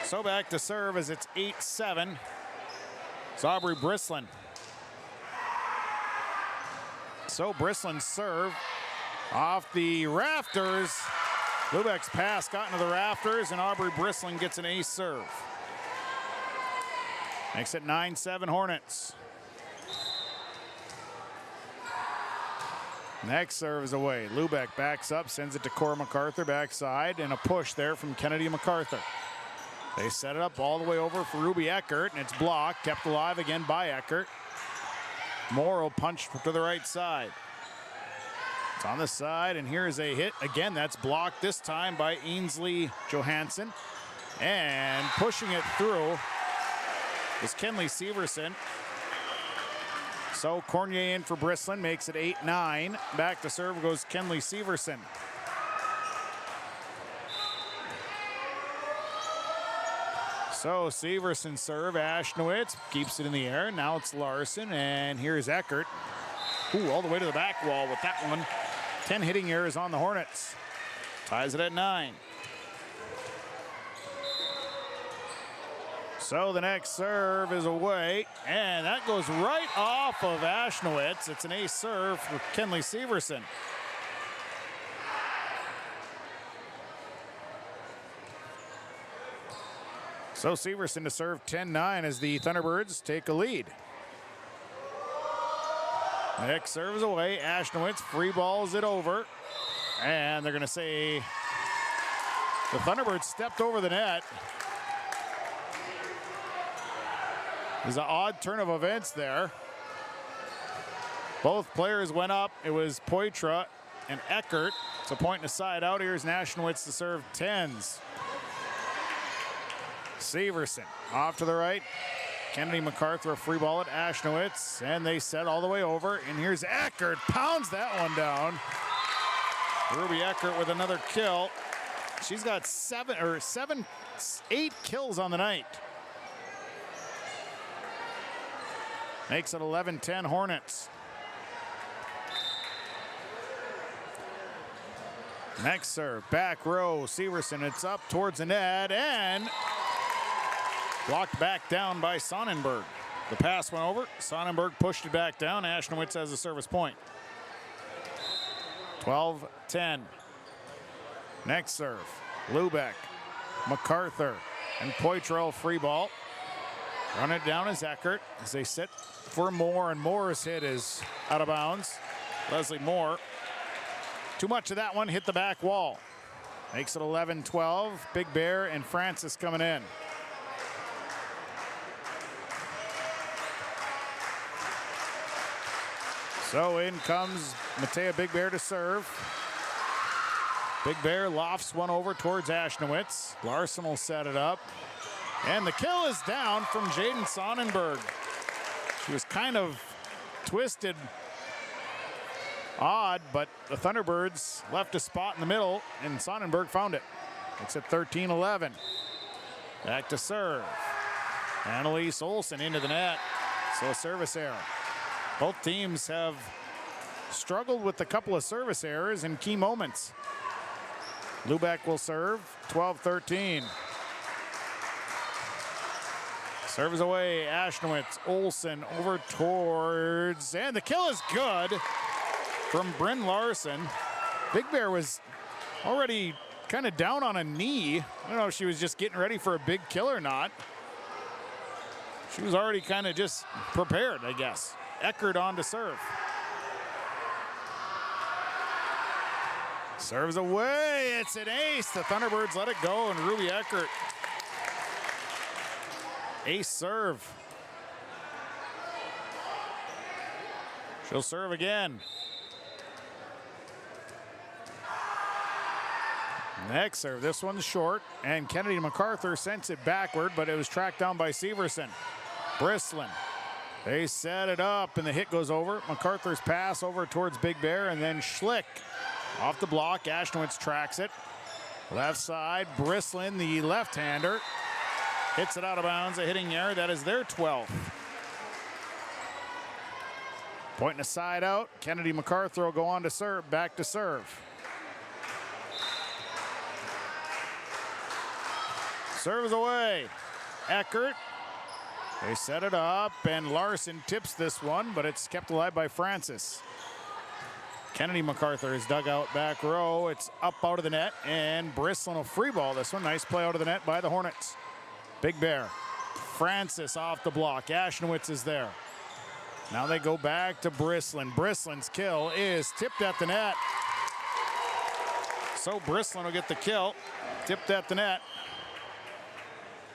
So back to serve as it's 8-7. It's Aubrey Brislin. So Brislin's serve off the rafters. Lubeck's pass got into the rafters, and Aubrey Brislin gets an ace serve. Makes it 9-7 Hornets. Next serve is away. Lubeck backs up, sends it to Cora MacArthur backside, and a push there from Kennedy MacArthur. They set it up all the way over for Ruby Eckert, and it's blocked, kept alive again by Eckert. Morrow punched to the right side. It's on the side, and here's a hit. Again, that's blocked this time by Ainsley Johansson. And pushing it through is Kenley Severson. So Cornier in for Brislin, makes it 8-9. Back to serve goes Kenley Severson. So Severson serve, Ashnowitz keeps it in the air. Now it's Larson, and here's Eckert. Ooh, all the way to the back wall with that one. 10 hitting errors on the Hornets. Ties it at 9. So the next serve is away, and that goes right off of Ashnowitz. It's an ace serve for Kenley Severson. So Severson to serve 10-9 as the Thunderbirds take a lead. Next serve is away. Ashnowitz free balls it over. And they're going to say the Thunderbirds stepped over the net. There's an odd turn of events there. Both players went up. It was Poitras and Eckert. It's a point and a side out. Here's Ashnowitz to serve 10s. Severson off to the right. Kennedy MacArthur a free ball at Ashnowitz, and they set all the way over. And here's Eckert, pounds that one down. Ruby Eckert with another kill. She's got 8 kills on the night. Makes it 11-10 Hornets. Next serve, back row, Severson. It's up towards the net, and blocked back down by Sonnenberg. The pass went over. Sonnenberg pushed it back down. Ashnowitz has a service point. 12-10. Next serve. Lubeck, MacArthur, and Poitras free ball. Run it down as Eckert as they sit for Moore, and Moore's hit is out of bounds. Leslie Moore. Too much of that one, hit the back wall. Makes it 11-12. Big Bear and Francis coming in. So in comes Matea Big Bear to serve. Big Bear lofts one over towards Ashnowitz. Larson will set it up. And the kill is down from Jaden Sonnenberg. She was kind of twisted, odd, but the Thunderbirds left a spot in the middle, and Sonnenberg found it. It's at 13-11. Back to serve. Annalise Olsen into the net. So service error. Both teams have struggled with a couple of service errors in key moments. Lubeck will serve, 12-13. Serves away, Ashnowitz, Olsen over towards, and the kill is good from Bryn Larson. Big Bear was already kind of down on a knee. I don't know if she was just getting ready for a big kill or not. She was already kind of just prepared, I guess. Eckert on to serve. Serves away, it's an ace. The Thunderbirds let it go, and Ruby Eckert. Ace serve. She'll serve again. Next serve, this one's short, and Kennedy MacArthur sends it backward, but it was tracked down by Severson. Brislin. They set it up, and the hit goes over. MacArthur's pass over towards Big Bear, and then Schlick off the block. Ashnowitz tracks it. Left side, Brislin, the left-hander, hits it out of bounds. A hitting error. That is their 12th. Pointing a side out. Kennedy MacArthur will go on to serve, back to serve. Serves away. Eckert. They set it up, and Larson tips this one, but it's kept alive by Francis. Kennedy MacArthur is dug out back row. It's up out of the net, and Brislin will free ball this one. Nice play out of the net by the Hornets. Big Bear. Francis off the block. Ashnowitz is there. Now they go back to Brislin. Brislin's kill is tipped at the net. So Brislin will get the kill. Tipped at the net.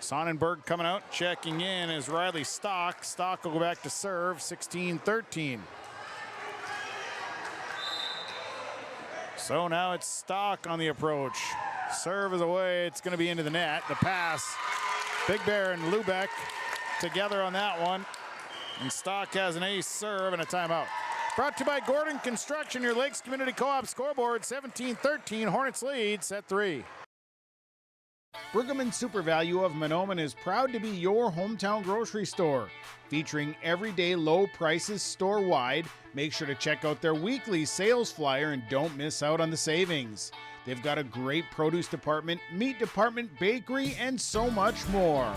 Sonnenberg coming out, checking in is Riley Stock. Stock will go back to serve, 16-13. So now it's Stock on the approach. Serve is away, it's going to be into the net. The pass, Big Bear and Lubeck together on that one. And Stock has an ace serve and a timeout. Brought to you by Gordon Construction, your Lakes Community Co-op scoreboard, 17-13. Hornets lead, set 3. Pregame Super Value of Mahnomen is proud to be your hometown grocery store. Featuring everyday low prices store-wide, make sure to check out their weekly sales flyer and don't miss out on the savings. They've got a great produce department, meat department, bakery, and so much more.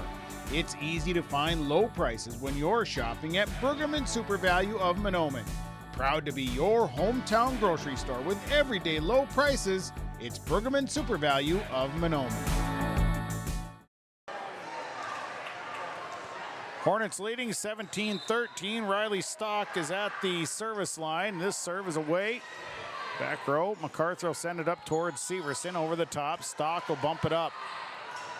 It's easy to find low prices when you're shopping at Pregame Super Value of Mahnomen. Proud to be your hometown grocery store with everyday low prices. It's Pregame Super Value of Mahnomen. Hornets leading 17-13. Riley Stock is at the service line. This serve is away. Back row. MacArthur will send it up towards Severson over the top. Stock will bump it up.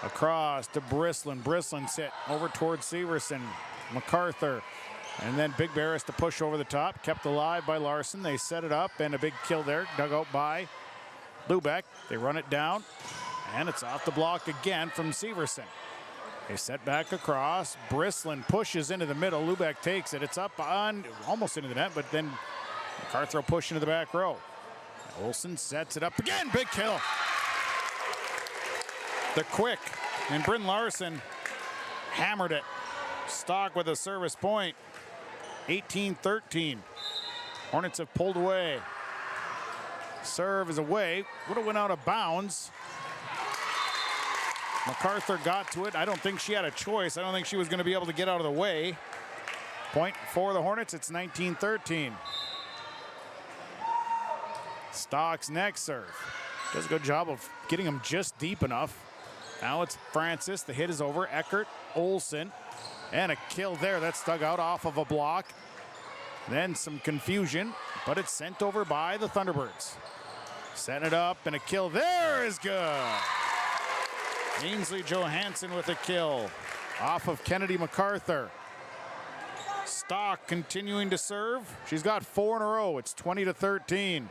Across to Brislin. Brislin's hit over towards Severson. MacArthur. And then Big Bear has to push over the top. Kept alive by Larson. They set it up and a big kill there. Dug out by Lubeck. They run it down. And it's off the block again from Severson. They set back across. Brislin pushes into the middle. Lubeck takes it. It's up on almost into the net, but then MacArthur will push into the back row. Olsen sets it up again. Big kill. The quick. And Bryn Larson hammered it. Stock with a service point. 18-13. Hornets have pulled away. Serve is away. Would have went out of bounds. MacArthur got to it. I don't think she had a choice. I don't think she was going to be able to get out of the way. Point for the Hornets. It's 19-13. Stock's next serve. Does a good job of getting him just deep enough. Now it's Francis. The hit is over. Eckert, Olsen, and a kill there. That's dug out off of a block. Then some confusion, but it's sent over by the Thunderbirds. Setting it up, and a kill there is good. Ainsley Johansson with a kill off of Kennedy MacArthur. Stock continuing to serve. She's got 4 in a row. It's 20-13.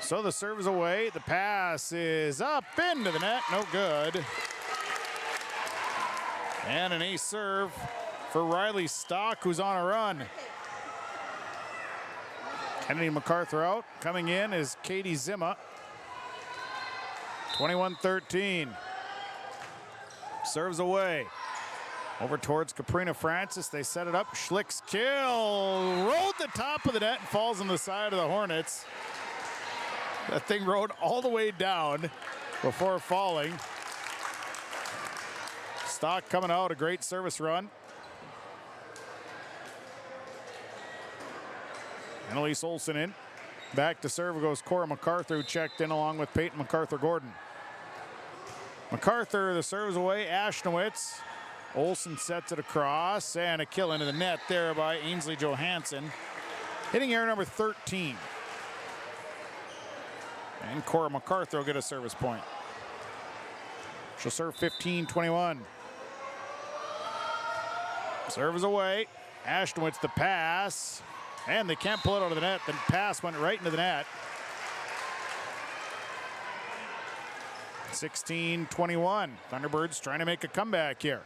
So the serve is away. The pass is up into the net. No good. And an ace serve for Riley Stock, who's on a run. Kennedy MacArthur out. Coming in is Katie Zimma. 21-13. Serves away. Over towards Caprina Francis. They set it up. Schlick's kill. Rode the top of the net and falls on the side of the Hornets. That thing rode all the way down before falling. Stock coming out. A great service run. Annalise Olsen in. Back to serve goes Cora MacArthur, who checked in along with Peyton MacArthur-Gordon. MacArthur, the serve is away. Ashnowitz. Olsen sets it across, and a kill into the net there by Ainsley Johansson. Hitting error number 13. And Cora MacArthur will get a service point. She'll serve 15-21. Serve is away. Ashnowitz the pass. And they can't pull it out of the net. The pass went right into the net. 16-21. Thunderbirds trying to make a comeback here.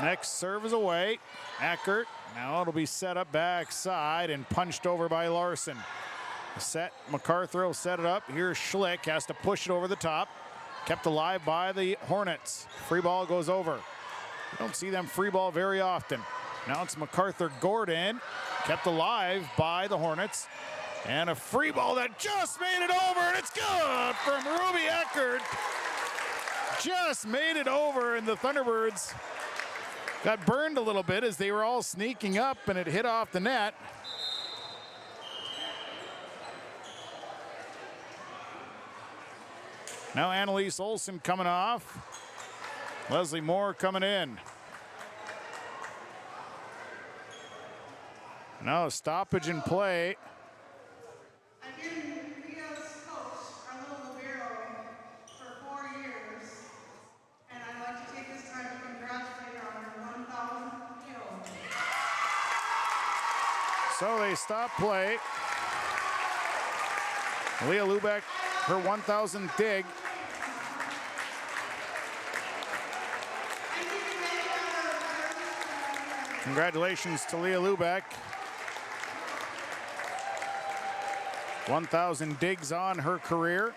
Next serve is away. Eckert. Now it'll be set up backside and punched over by Larson. Set. MacArthur will set it up. Here's Schlick. Has to push it over the top. Kept alive by the Hornets. Free ball goes over. You don't see them free ball very often. Now it's MacArthur Gordon. Kept alive by the Hornets. And a free ball that just made it over, and it's good from Ruby Eckert. Just made it over, and the Thunderbirds got burned a little bit as they were all sneaking up, and it hit off the net. Now Annalise Olsen coming off. Leslie Moore coming in. Now a stoppage in play. Again, Leah's coach, Arlo Libero, for 4 years. And I'd like to take this time to congratulate her on her 1,000th kill. So they stop play. Leah Lubeck, her 1,000th dig. Congratulations to Leah Lubeck. 1,000 digs on her career.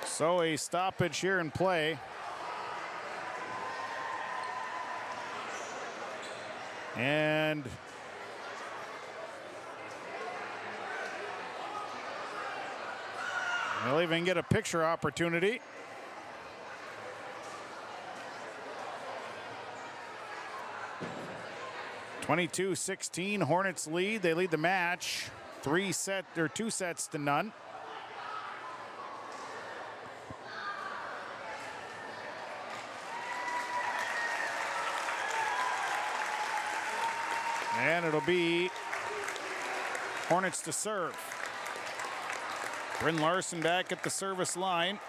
So a stoppage here in play. And we'll even get a picture opportunity. (22-16) Hornets lead. They lead the match 2 sets to none. And it'll be Hornets to serve. Bryn Larson back at the service line.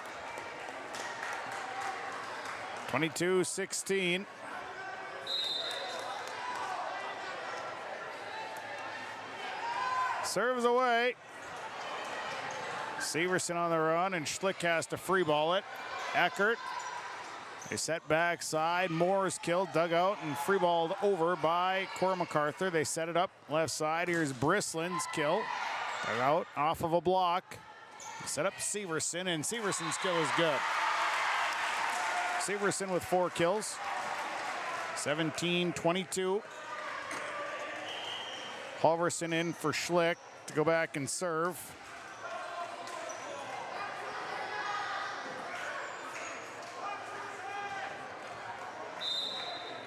22-16. Serves away. Severson on the run, and Schlick has to free ball it. Eckert. They set back side. Moore is killed, dug out, and free balled over by Cora MacArthur. They set it up left side. Here's Brislin's kill. Dug out off of a block. They set up Severson, and Severson's kill is good. Severson with 4 kills. 17-22. Halverson in for Schlick to go back and serve.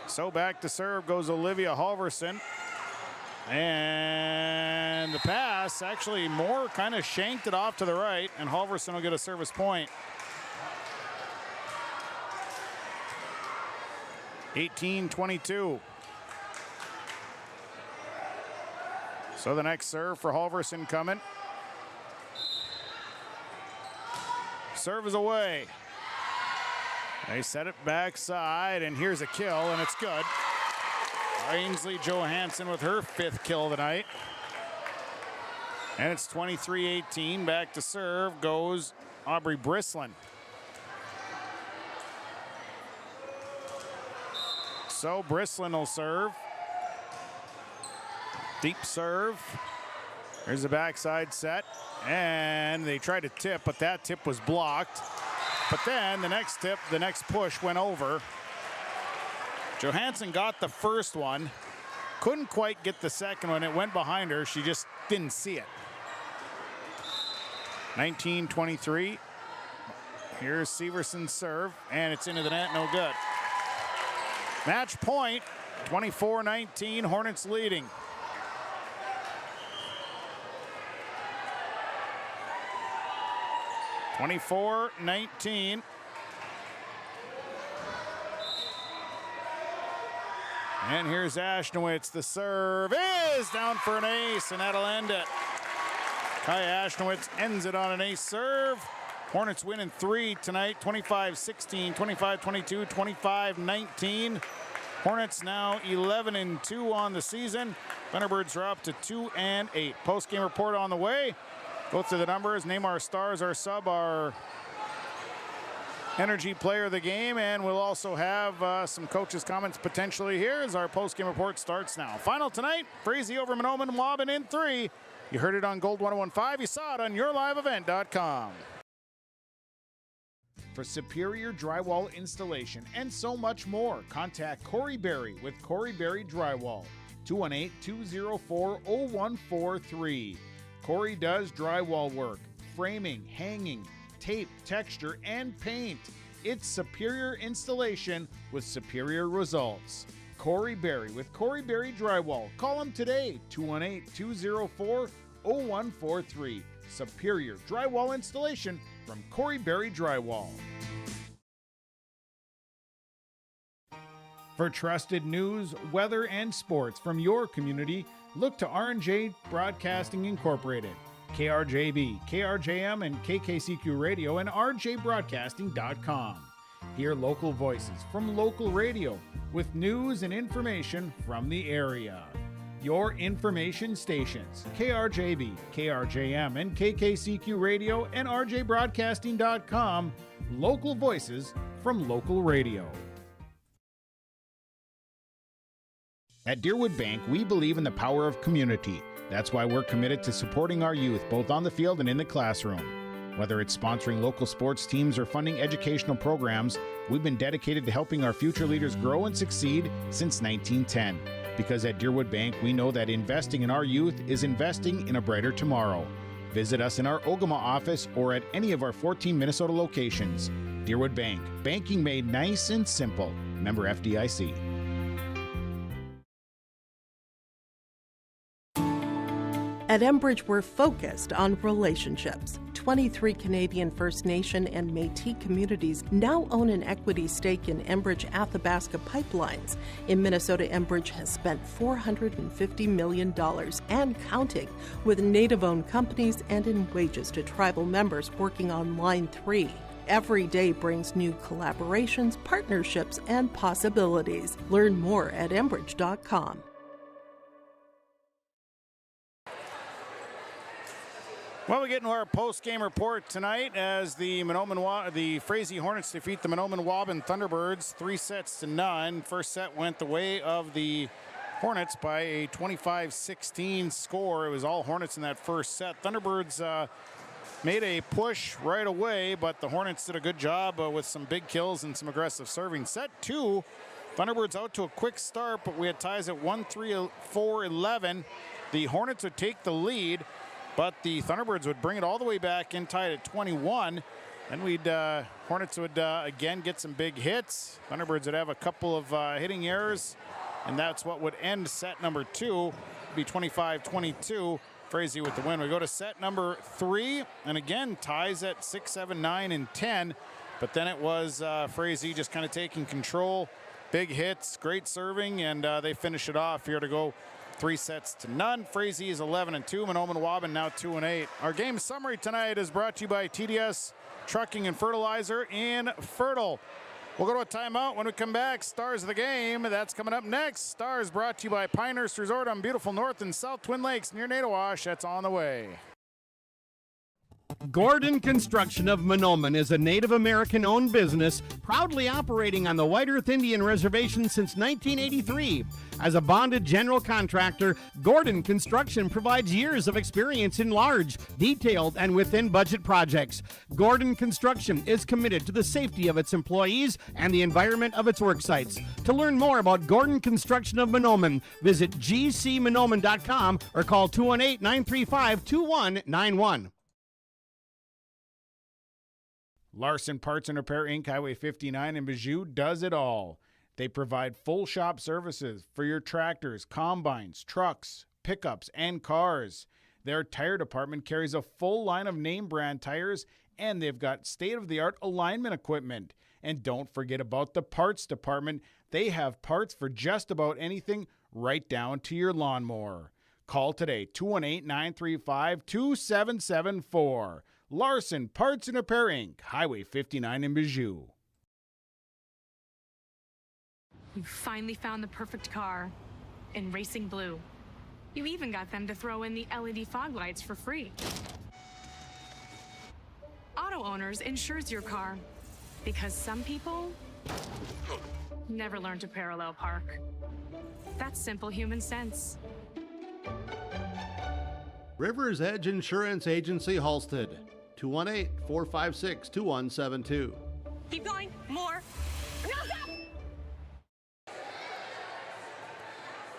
So back to serve goes Olivia Halverson. And the pass, actually Moore kind of shanked it off to the right, and Halverson will get a service point. 18-22. So the next serve for Halverson coming. Serve is away. They set it backside, and here's a kill, and it's good. Ainsley Johansson with her 5th kill of the night. And it's 23-18. Back to serve goes Aubrey Brislin. So Brislin will serve. Deep serve. There's a backside set. And they tried to tip, but that tip was blocked. But then the next tip, the next push went over. Johansson got the first one. Couldn't quite get the second one. It went behind her. She just didn't see it. 19-23. Here's Severson's serve, and it's into the net, no good. Match point, 24-19, Hornets leading. (24-19). And here's Ashnowitz. The serve is down for an ace, and that'll end it. Kaya Ashnowitz ends it on an ace serve. Hornets win in 3 tonight, 25-16, 25-22, 25-19. Hornets now 11-2 on the season. Thunderbirds are up to 2-8. Post-game report on the way. Go through the numbers, name our stars, our sub, our energy player of the game, and we'll also have some coaches' comments potentially here as our post-game report starts now. Final tonight, Frazee over Mahnomen-Waubun in 3. You heard it on Gold 101.5. You saw it on yourliveevent.com. For superior drywall installation and so much more, contact Corey Berry with Corey Berry Drywall, 218-204-0143. Corey does drywall work, framing, hanging, tape, texture, and paint. It's superior installation with superior results. Corey Berry with Corey Berry Drywall. Call him today, 218-204-0143. Superior drywall installation from Corey Berry Drywall. For trusted news, weather, and sports from your community, look to R&J Broadcasting Incorporated. KRJB, KRJM, and KKCQ Radio and rjbroadcasting.com. Hear local voices from local radio with news and information from the area. Your information stations, KRJB, KRJM, and KKCQ Radio and rjbroadcasting.com. Local voices from local radio. At Deerwood Bank, we believe in the power of community. That's why we're committed to supporting our youth, both on the field and in the classroom. Whether it's sponsoring local sports teams or funding educational programs, we've been dedicated to helping our future leaders grow and succeed since 1910. Because at Deerwood Bank, we know that investing in our youth is investing in a brighter tomorrow. Visit us in our Ogama office or at any of our 14 Minnesota locations. Deerwood Bank, banking made nice and simple. Member FDIC. At Enbridge, we're focused on relationships. 23 Canadian First Nation and Métis communities now own an equity stake in Enbridge Athabasca Pipelines. In Minnesota, Enbridge has spent $450 million and counting with Native-owned companies and in wages to tribal members working on Line 3. Every day brings new collaborations, partnerships, and possibilities. Learn more at Enbridge.com. Well, we get into our post-game report tonight as the Frazee Hornets defeat the Mahnomen-Waubun Thunderbirds 3-0. First set went the way of the Hornets by a 25-16 score. It was all Hornets in that first set. Thunderbirds made a push right away, but the Hornets did a good job with some big kills and some aggressive serving. Set 2, Thunderbirds out to a quick start, but we had ties at 1-3, 4-11. The Hornets would take the lead, but the Thunderbirds would bring it all the way back in, tied at 21. Then Hornets would again get some big hits. Thunderbirds would have a couple of hitting errors, and that's what would end set number 2, be 25-22. Frazee with the win. We go to set number 3, and again ties at 6, 7, 9, and 10. But then it was Frazee just kind of taking control. Big hits, great serving, and they finish it off here to go 3-0. Frazee is 11-2. Mahnomen-Waubun now 2-8. Our game summary tonight is brought to you by TDS Trucking and Fertilizer in Fertile. We'll go to a timeout. When we come back, Stars of the Game. That's coming up next. Stars brought to you by Pinehurst Resort on beautiful North and South Twin Lakes near Nadawash. That's on the way. Gordon Construction of Mahnomen is a Native American-owned business proudly operating on the White Earth Indian Reservation since 1983. As a bonded general contractor, Gordon Construction provides years of experience in large, detailed, and within-budget projects. Gordon Construction is committed to the safety of its employees and the environment of its work sites. To learn more about Gordon Construction of Mahnomen, visit gcmahnomen.com or call 218-935-2191. Larson Parts and Repair Inc., Highway 59 in Bijou does it all. They provide full shop services for your tractors, combines, trucks, pickups, and cars. Their tire department carries a full line of name brand tires, and they've got state-of-the-art alignment equipment. And don't forget about the parts department. They have parts for just about anything, right down to your lawnmower. Call today, 218-935-2774. Larson Parts and Repair Inc., Highway 59 in Bijou. You finally found the perfect car in Racing Blue. You even got them to throw in the LED fog lights for free. Auto Owners insures your car because some people never learn to parallel park. That's simple human sense. River's Edge Insurance Agency, Halsted, 218-456-2172. Keep going. More. No, stop!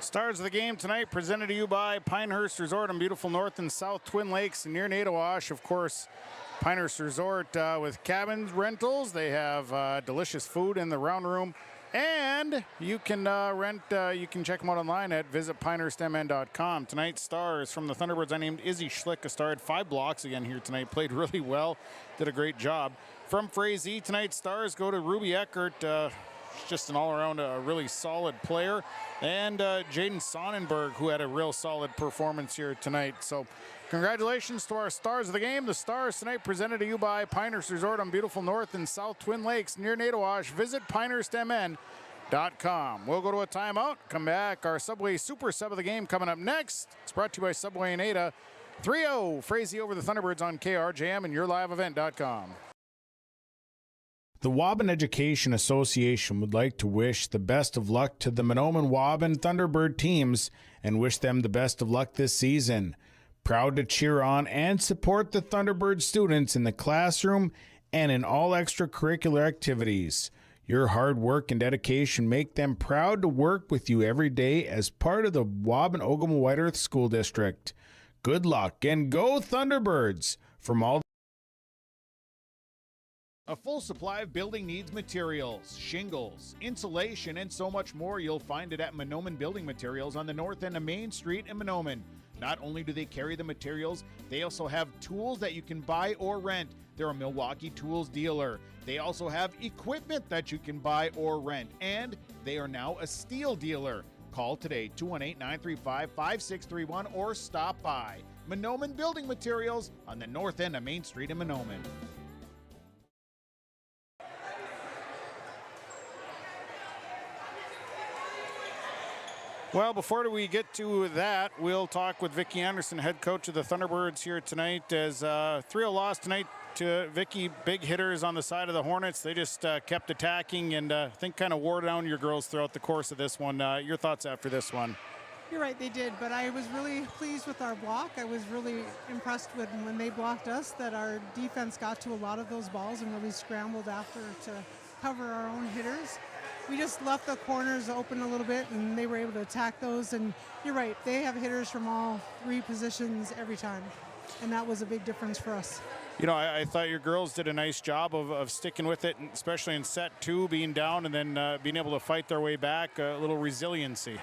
Stars of the game tonight presented to you by Pinehurst Resort on beautiful North and South Twin Lakes near Nadawash. Of course, Pinehurst Resort with cabin rentals. They have delicious food in the round room. And you can you can check them out online at visitpinehurstmn.com. Tonight's stars from the Thunderbirds, I named Izzy Schlick a star, had 5 blocks again here tonight, played really well, did a great job. From Frazee, tonight's stars go to Ruby Eckert, just an all-around really solid player, and Jaden Sonnenberg, who had a real solid performance here tonight. So congratulations to our stars of the game. The stars tonight presented to you by Pinehurst Resort on beautiful North and South Twin Lakes near Nadawash. Visit pinehurstmn.com. We'll go to a timeout, come back. Our Subway Super Sub of the game coming up next. It's brought to you by Subway and Ada. 3-0 Frazee over the Thunderbirds on KRJM and yourliveevent.com. The Waubun Education Association would like to wish the best of luck to the Mahnomen-Waubun Thunderbird teams and wish them the best of luck this season. Proud to cheer on and support the Thunderbird students in the classroom and in all extracurricular activities. Your hard work and dedication make them proud to work with you every day as part of the Waubun-Ogama-White Earth School District. Good luck and go Thunderbirds! From all a full supply of building needs materials, shingles, insulation, and so much more. You'll find it at Mahnomen Building Materials on the north end of Main Street in Mahnomen. Not only do they carry the materials, they also have tools that you can buy or rent. They're a Milwaukee Tools dealer. They also have equipment that you can buy or rent, and they are now a steel dealer. Call today, 218-935-5631, or stop by Mahnomen Building Materials on the north end of Main Street in Mahnomen. Well, before we get to that, we'll talk with Vicki Anderson, head coach of the Thunderbirds here tonight. As 3-0 loss tonight to Vicki, big hitters on the side of the Hornets. They just kept attacking and I think kind of wore down your girls throughout the course of this one. Your thoughts after this one? You're right, they did, but I was really pleased with our block. I was really impressed with when they blocked us that our defense got to a lot of those balls and really scrambled after to cover our own hitters. We just left the corners open a little bit, and they were able to attack those. And you're right, they have hitters from all 3 positions every time, and that was a big difference for us. You know, I thought your girls did a nice job of sticking with it, especially in set 2, being down and then being able to fight their way back, a little resiliency.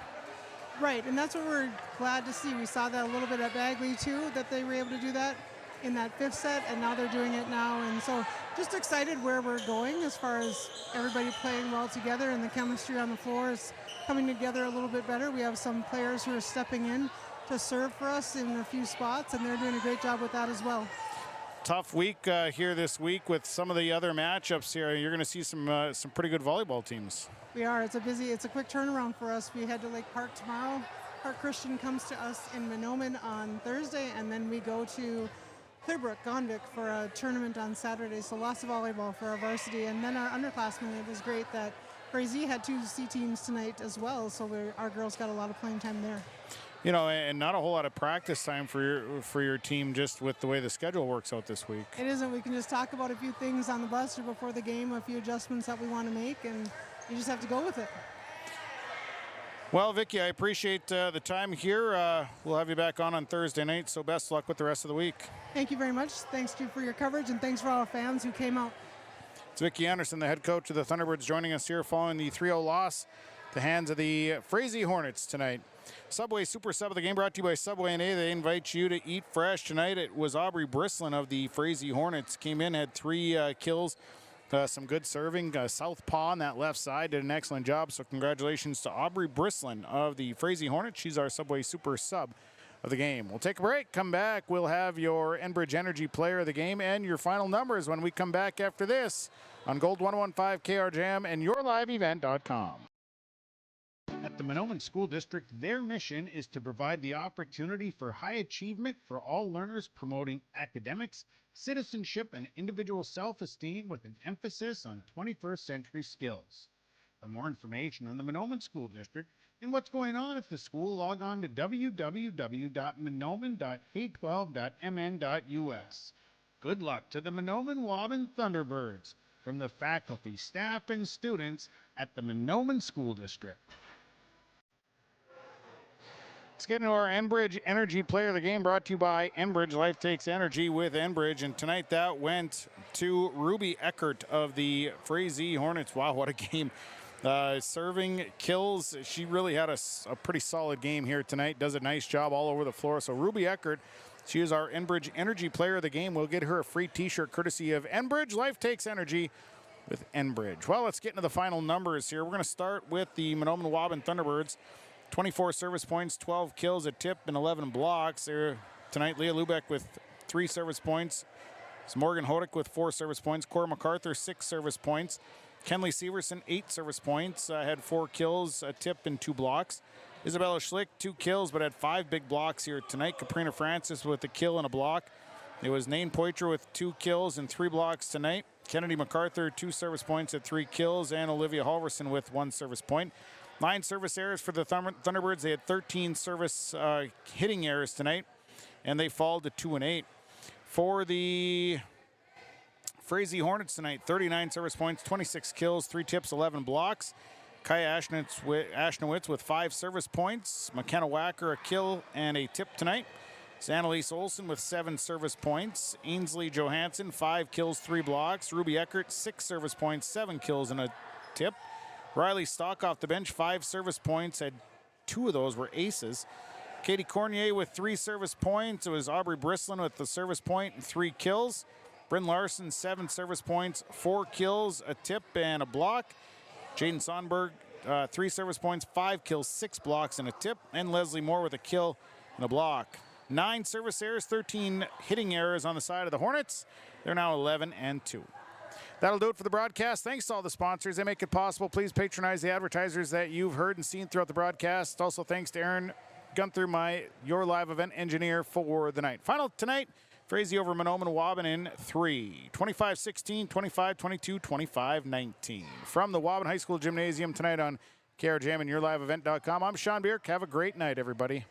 Right, and that's what we're glad to see. We saw that a little bit at Bagley, too, that they were able to do that in that 5th set, and now they're doing it now. And so just excited where we're going as far as everybody playing well together, and the chemistry on the floor is coming together a little bit better. We have some players who are stepping in to serve for us in a few spots, and they're doing a great job with that as well. Tough week here this week with some of the other matchups here. You're going to see some pretty good volleyball teams. We are. It's a quick turnaround for us. We head to Lake Park tomorrow. Park Christian comes to us in Mahnomen on Thursday, and then we go to Clearbrook, Gondvik for a tournament on Saturday. So lots of volleyball for our varsity. And then our underclassmen, it was great that Frazee had 2 C teams tonight as well. So our girls got a lot of playing time there. You know, and not a whole lot of practice time for your team just with the way the schedule works out this week. It isn't. We can just talk about a few things on the bus or before the game, a few adjustments that we want to make, and you just have to go with it. Well, Vicki, I appreciate the time here. We'll have you back on Thursday night, so best of luck with the rest of the week. Thank you very much. Thanks to you for your coverage, and thanks for all our fans who came out. It's Vicki Anderson, the head coach of the Thunderbirds, joining us here following the 3-0 loss at the hands of the Frazee Hornets tonight. Subway Super Sub of the game brought to you by Subway and A. They invite you to eat fresh tonight. It was Aubrey Brislin of the Frazee Hornets. Came in, had 3 kills. Some good serving. Southpaw on that left side did an excellent job. So congratulations to Aubrey Brislin of the Frazee Hornets. She's our Subway Super Sub of the game. We'll take a break. Come back. We'll have your Enbridge Energy player of the game and your final numbers when we come back after this on Gold 1015 KRJM and yourliveevent.com. At the Mahnomen School District, their mission is to provide the opportunity for high achievement for all learners, promoting academics, citizenship, and individual self-esteem with an emphasis on 21st century skills. For more information on the Mahnomen School District, and what's going on at the school, log on to www.mahnomen.k12.mn.us. Good luck to the Mahnomen-Waubun Thunderbirds from the faculty, staff, and students at the Mahnomen School District. Let's get into our Enbridge Energy Player of the Game, brought to you by Enbridge. Life takes energy with Enbridge, and tonight that went to Ruby Eckert of the Frazee Hornets. Wow, what a game. Serving, kills. She really had a pretty solid game here tonight. Does a nice job all over the floor. So Ruby Eckert, she is our Enbridge Energy Player of the Game. We'll get her a free t-shirt courtesy of Enbridge. Life takes energy with Enbridge. Well, let's get into the final numbers here. We're going to start with the Mahnomen-Waubun Thunderbirds. 24 service points, 12 kills, a tip, and 11 blocks. There tonight, Leah Lubeck with 3 service points. It's Morgan Hodick with 4 service points. Cora MacArthur, 6 service points. Kenley Severson, 8 service points. Had 4 kills, a tip, and 2 blocks. Isabella Schlick, 2 kills, but had 5 big blocks here tonight. Kaprina Francis with a kill and a block. It was Nain Poitras with 2 kills and 3 blocks tonight. Kennedy MacArthur, 2 service points at 3 kills, and Olivia Halverson with 1 service point. 9 service errors for the Thunderbirds. They had 13 service hitting errors tonight, and they fall to 2-8. For the Frazee Hornets tonight, 39 service points, 26 kills, 3 tips, 11 blocks. Kaya Ashnowitz with 5 service points. McKenna Wacker, a kill and a tip tonight. Annalise Olsen with 7 service points. Ainsley Johansson, 5 kills, 3 blocks. Ruby Eckert, 6 service points, 7 kills and a tip. Riley Stock off the bench, 5 service points, had 2 of those were aces. Katie Cornier with 3 service points. It was Aubrey Brislin with the service point and 3 kills. Bryn Larson, 7 service points, 4 kills, a tip, and a block. Jaden Sonberg, 3 service points, 5 kills, 6 blocks, and a tip. And Leslie Moore with a kill and a block. 9 service errors, 13 hitting errors on the side of the Hornets. They're now 11-2. That'll do it for the broadcast. Thanks to all the sponsors. They make it possible. Please patronize the advertisers that you've heard and seen throughout the broadcast. Also, thanks to Aaron Gunther, your live event engineer for the night. Final tonight, Frazee over Mahnomen-Waubun in 3. 25-16, 25-22, 25-19. From the Waubun High School Gymnasium tonight on KRJM and YourLiveEvent.com. I'm Sean Bierk. Have a great night, everybody.